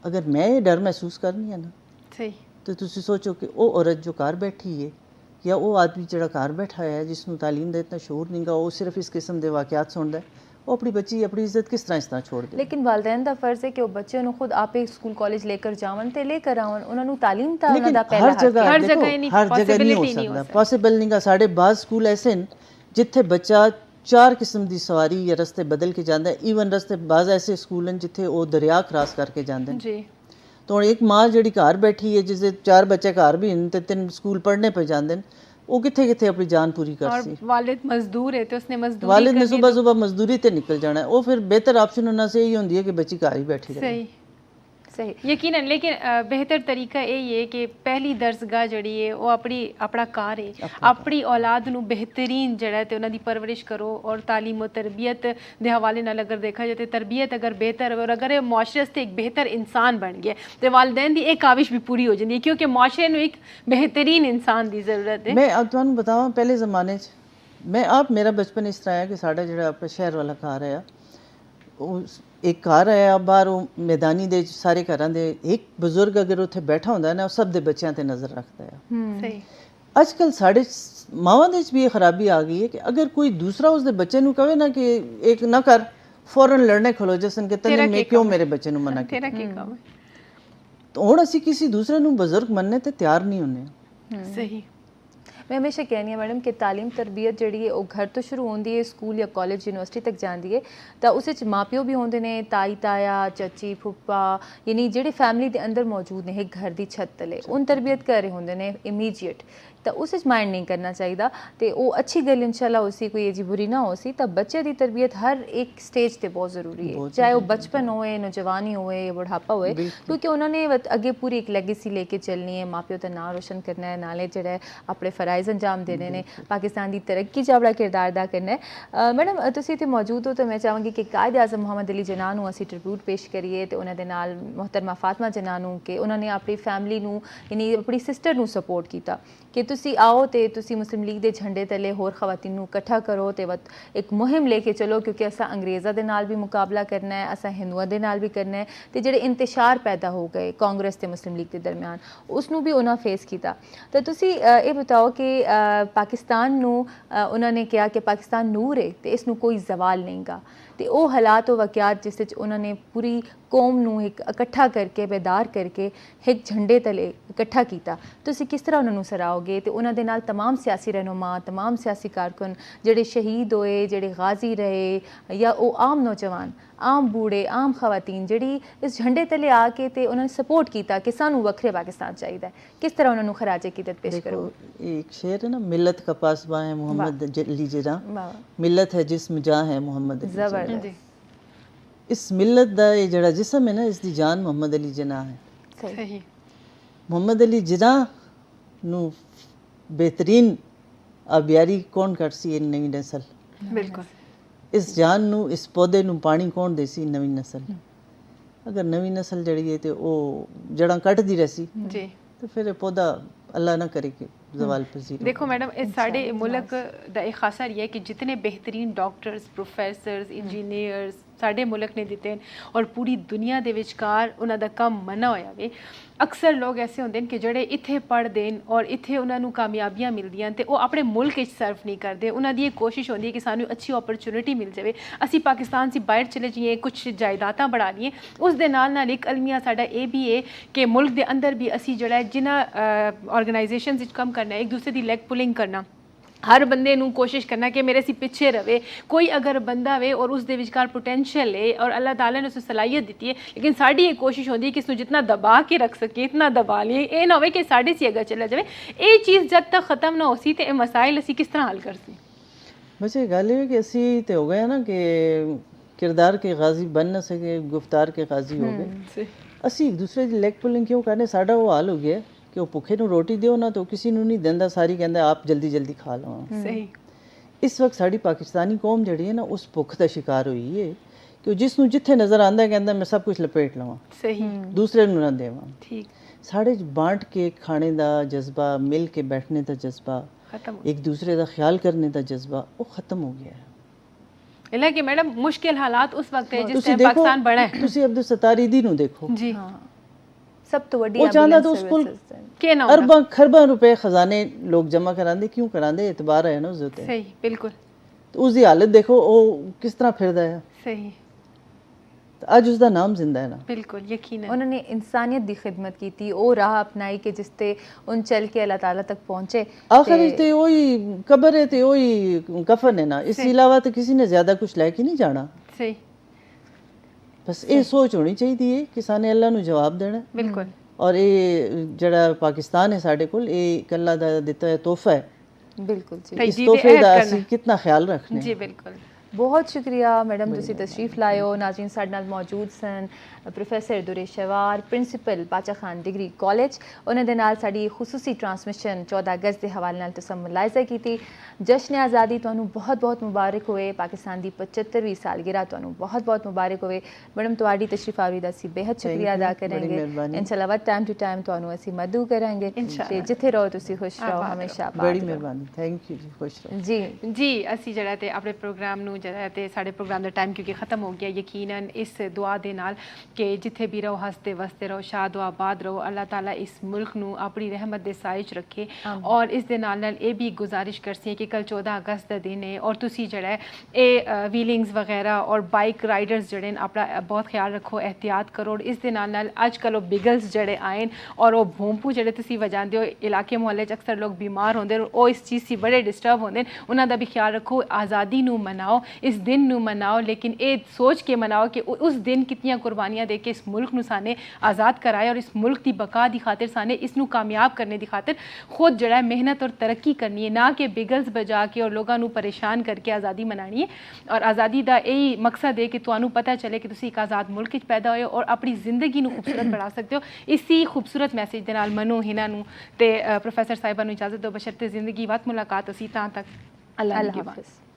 ਅਗਰ ਮੈਂ ਇਹ ਡਰ ਮਹਿਸੂਸ ਕਰਨੀ ਹੈ ਨਾ ਸਹੀ तो तुसी सोचो कि वो औरत जो घर बैठी है या वो आदमी जो घर बैठा है जिसनों तालीम का इतना शोर नहीं गा, वो सिर्फ इस किस्म के वाक़यात सुनता है, वो अपनी बच्ची अपनी इज्जत किस तरह छोड़ दे। लेकिन वालदैन का फर्ज है कि वो बच्चे ਨੂੰ खुद आपे स्कूल कॉलेज लेकर जावन ते लेकर आवन, ਉਹਨਾਂ ਨੂੰ ਤਾਲੀਮ ਤਾਂ ਉਹਨਾਂ ਦਾ ਪਹਿਲਾ ਹੱਕ ਹੈ। हर जगह नहीं हो सकता, पॉसिबल नहीं गा। साढ़े बाज़ स्कूल ऐसे हैं जिथे बच्चा 4 किस्म की सवारी या रस्ते बदल के जाता है। ईवन रस्ते बाज़ ऐसे स्कूल हैं जिथे वो दरिया क्रॉस करके जाते हैं। जी। तो हुण एक माँ जिहड़ी घर बैठी है जिसके 4 बच्चे घर भी हैं ते 3 स्कूल पढ़ने पे जाते हैं, वो किथे किथे अपनी जान पूरी कर सी। और वालिद मजदूर है तो उसने मजदूरी वालिद ने सुबह मजदूरी ते निकल जाना है। वो फिर बेहतर ऑप्शन उन्हां से यही होंदी है कि बच्ची घर ही बैठी रहे। सही सही यकीनन। लेकिन बेहतर तरीका यही है कि पहली दर्जगाह जड़ी है वो अपना कार है, अपनी औलाद नू बेहतरीन जड़ा ते उन्हां दी परवरिश करो और तालीम और तरबियत दे हवाले नाल अगर देखा जाए तो तरबियत अगर बेहतर हो और अगर मुआशरे से एक बेहतर इंसान बन गया तो वालदैन दी एक काविश भी पूरी हो जाती है, क्योंकि मुआशरे नू एक बेहतरीन इंसान दी ज़रूरत है। मैं अब तुहानू बतावां पहले ज़माने च मैं आप मेरा बचपन इस तरह है कि साडा जिहड़ा अपना शहर वाला घर है एक घर है बाहर वो मैदानी दे सारे घरां दे एक बजुर्ग अगर उत्थे बैठा होंदा ना सब दे बच्चों ते नज़र रखता है। सही। अजकल साढ़े मावां दे भी ये खराबी आ गई है कि अगर कोई दूसरा उसके बच्चे नू कहे ना कि एक ना कर, फौरन लड़ने खलो जैसन कि तने मैं क्यों मेरे बच्चे नू मना तेरा की काम है। तो हुण असीं किसी दूसरे नू बुजुर्ग मनने ते तैयार नहीं होने। सही। मैं हमेशा कहनी हाँ मैडम कि तालीम तरबियत जी है वो घर तो शुरू होती है, स्कूल या कॉलेज यूनिवर्सिटी तक जाती है, तो उस माँ प्यो भी होंगे ने, ताई ताया चाची फुप्पा यानी जेडे फैमिली के अंदर मौजूद ने एक घर की छत तले उन तरबियत कर रहे होंगे ने इमीजिएट, तो उस माइंड नहीं करना चाहिए। तो वो अच्छी गल इंशाल्लाह उसी कोई एजी बुरी ना हो सी। तो बच्चे की तरबियत हर एक स्टेज पर बहुत ज़रूरी है, चाहे वो बचपन होए, नौजवानी होए, बुढ़ापा होए, क्योंकि उन्होंने अगे पूरी एक लैगेसी लेके चलनी है, माँ प्यो का नाम रोशन करना है, नाले जो अपने फराइज अंजाम देने ने, पाकिस्तान की तरक्की च अपना किरदार अदा करना है। मैडम तुसीं इत्थे मौजूद हो तो मैं चाहांगी कि कायद आज़म मोहम्मद अली जिन्ना नूं असीं ट्रिब्यूट पेश करिए तो उन्हां दे नाल मोहतरमा फातिमा जिन्ना नूं कि उन्होंने अपनी फैमिली नूं यानी अपनी सिस्टर नूं सपोर्ट किया कि तुसी आओ तो तुसी मुस्लिम लीग के झंडे तले होर खवातीन नूं इकट्ठा करो तो एक मुहिम लेके चलो, क्योंकि असा अंग्रेज़ों के नाल भी मुकाबला करना है, असा हिंदुओं के नाल भी करना है, तो जेडे इंतशार पैदा हो गए कांग्रेस ते मुस्लिम लीग के दरमियान उसनूं भी उन्होंने फेस किया। तो तुसी ये बताओ कि पाकिस्तान नूं उन्होंने कहा कि पाकिस्तान नूर है तो इसनूं कोई जवाल नहीं गा, तो वो हालात वाक़यात जिस उन्होंने पूरी कौम नूं एक इकट्ठा करके बेदार करके एक झंडे तले इकट्ठा किया, तुसी किस तरह उन्होंने सराओगे? तो उन्होंने नाल तमाम सियासी रहनुमा तमाम सियासी कारकुन जेडे शहीद होए, जेडे गाजी रहे या वो आम नौजवान आम बूढ़े आम खवातीन जी इस झंडे तले आके तो उन्होंने सपोर्ट किया कि सानू वखरे पाकिस्तान चाहिए, किस तरह उन्होंने खराजे कीमत पेश करो? एक शेर है ना, मिलत का पासबा है मोहम्मद अली जिन्ना, मिलत है जिस्म जहाँ है मोहम्मद अली जिन्ना। इस मिलत का ये जड़ा जिस्म है ना इसकी जान मोहम्मद अली जिन्ना है। सही। ਮੁਹੰਮਦ ਅਲੀ ਜਿਨਾਹ ਨੂੰ ਬਿਹਤਰੀਨ ਆਬਿਆਰੀ ਕੌਣ ਕਰ ਸੀ ਇਹ ਨਵੀਂ ਨਸਲ ਬਿਲਕੁਲ ਇਸ ਜਾਨ ਨੂੰ ਇਸ ਪੌਦੇ ਨੂੰ ਪਾਣੀ ਕੌਣ ਦੇ ਸੀ ਨਵੀਂ ਨਸਲ ਅਗਰ ਨਵੀਂ ਨਸਲ ਜਿਹੜੀ ਹੈ ਤੇ ਉਹ ਜੜਾਂ ਕੱਟਦੀ ਰਹਿ ਸੀ ਜੀ ਤੇ ਫਿਰ ਇਹ ਪੌਦਾ ਅੱਲਾ ना करे कि जवाल पजीर देखो मैडम इस साढ़े मुल्क दा एक खासा रही है कि जितने बेहतरीन डॉक्टर्स प्रोफैसर्स इंजीनियर्स साढ़े मुल्क ने दिते और पूरी दुनिया दे विचकार उन्हां दा कम मना होया वे अक्सर लोग ऐसे होंदे कि जेड़े इत्थे पढ़दे और इत्थे उन्हां नूं कामयाबियां मिलदियां ते वो अपने मुल्क विच सर्व नहीं करदे उन्हां दी कोशिश होंदी है कि सानूं अच्छी अपॉर्चुनिटी मिल जाए असी पाकिस्तान से बाहर चले जाइए कुछ जायदादां बढ़ा लईए उस दे नाल एक अलमिया साडा ये भी है कि मुल्क दे अंदर भी असी जेड़ा जिन्हां ऑर्गेनाइजेशंस विच कम करना एक दूसरे दी लेग पुलिंग करना हर बंदे नूं कोशिश करना कि मेरे सी पिछे रहे कोई अगर बंदा वे और उस दे विचकार पोटेंशियल है और अल्लाह ताला ने उसे सलाहियत दी है लेकिन साड़ी ये कोशिश होती है कि इसको जितना दबा के रख सके इतना दबा लिए ये ना हो कि साढ़े सी अगर चला जाए ये चीज़ जब तक ख़त्म ना हो सी तो ये मसाइल असी किस तरह हल कर सी बस ये गल है कि असी तो हो गए ना कि किरदार के गाजी बन ना सके गुफ्तार के गाजी हो गए असी एक दूसरे की लेग पुलिंग क्यों करने साडा वो हाल हो गया कि वो भुखे नूं रोटी दिओ ना तो किसी नूं नहीं दिंदा सारी कहंदा आप जल्दी जल्दी खा लो सही इस वक्त साड़ी पाकिस्तानी कौम जिहड़ी है ना उस भुख का शिकार हुई है कि जिसनूं जिथे नज़र आंदा कहंदा मैं सब कुछ लपेट लवां सही दूसरे नूं ना देवां ठीक साढ़े बांट के खाने का जज्बा मिल के बैठने का जज्बा खत्म एक दूसरे का ख्याल करने का जज्बा वो ख़त्म हो गया है इला कि मैडम मुश्किल हालात उस वक्त है जिस ਤੁਸੀਂ टाइम ਦੇਖੋ, पाकिस्तान बड़ा है ਤੁਸੀਂ ਅਬਦੁਲ ਸਤਾਰ ਈਦੀ ਨੂੰ ਦੇਖੋ जी सब तो वड्डी वो चाहता तो ambulance उसको services हैं। के ना होना अरबा खरबा रुपए खजाने लोग जमा करांदे क्यों करांदे एतबार है ना उसदे सही बिल्कुल तो उसकी हालत देखो वो किस तरह फिरदा है सही तो आज उसका नाम जिंदा है ना बिल्कुल यकीनन उन्होंने इंसानियत की खिदमत की थी वो राह अपनाई कि जिससे उन चल के अल्लाह ताला तक पहुँचे आखिर ते वही कब्र है ते वही कफन है ना इसके अलावा तो किसी ने ज्यादा कुछ लेके नहीं जाना सही बस ये सोच होनी चाहिए कि साने अल्लाह ਨੂੰ जवाब देना बिल्कुल और ये जड़ा पाकिस्तान है साढ़े कोल ये अल्लाह दा दिता है तोहफा है बिल्कुल जी इस तोहफे का ਅਸੀਂ कितना ख्याल रखने जी बिल्कुल बहुत शुक्रिया मैडम तुसी तशरीफ लायो नाज़रीन साडे नाल मौजूद सन प्रोफैसर दुरेश शवार प्रिंसीपल बाचा खान डिग्री कॉलेज उन्हां दे नाल साडी खुसूसी ट्रांसमिशन 14 अगस्त के हवाले नाल तुसां मुलाहिज़ा कीती जश्न आज़ादी तुहानू बहुत बहुत मुबारक होए पाकिस्तान की 75वीं सालगिरह तुहानू बहुत बहुत मुबारक होए मैडम तुहाडी तशरीफ आवरी दा असीं बेहद शुक्रिया अदा करेंगे इंशाअल्लाह टाइम टू टाइम तुहानू असीं मदू करांगे ते जिथे रहो तुसी खुश रहो हमेशा बड़ी मेहरबानी थैंक यू जी खुश रहो जी जी असी जरा ते अपने प्रोग्राम नू जरा ते साढ़े प्रोग्राम का टाइम क्योंकि ख़त्म हो गया यकीनन इस दुआ दे नाल कि जिथे भी रहो हंसते वसते रहो शाद व आबाद रहो अल्लाह ताला इस मुल्क नू अपनी रहमत दे साए च रखे और इस दे नाल ये भी गुजारिश करसी कि कल 14 अगस्त का दिन है और तुसी जड़ा ये व्हीलिंग्स वगैरह और बाइक राइडर्स जड़े अपना बहुत ख्याल रखो एहतियात करो और इस दे नाल अजकल वो बिगल्स जड़े आए और वो भोंपू जड़े तुसी वजांदे हो इलाके मुहल्ले च अक्सर लोग बीमार होंदे और वो इस चीज़ से बड़े डिस्टर्ब होंदे उन्हां दा भी ख्याल रखो आज़ादी नू मनाओ इस दिन नू मनाओ लेकिन ये सोच के मनाओ कि उस दिन कितनी कुर्बानियां दे के इस मुल्क नू साने आज़ाद कराए और इस मुल्क की बका की खातिर साने इसनू कामयाब करने की खातिर खुद जड़ा मेहनत और तरक्की करनी है ना कि बिगल्स बजा के और लोगों को परेशान करके आज़ादी मनानी है और आज़ादी का यही मकसद है कि तुहानू पता चले कि तुसी एक आज़ाद मुल्क विच पैदा होए और अपनी जिंदगी नू खूबसूरत बना सकते हो इसी खूबसूरत मैसेज के नाल मनो हिना नू ते प्रोफैसर साहिबा नू इजाज़त दो बशर्ते जिंदगी वक्त मुलाकात असी तां तक अल्लाह हाफिज़।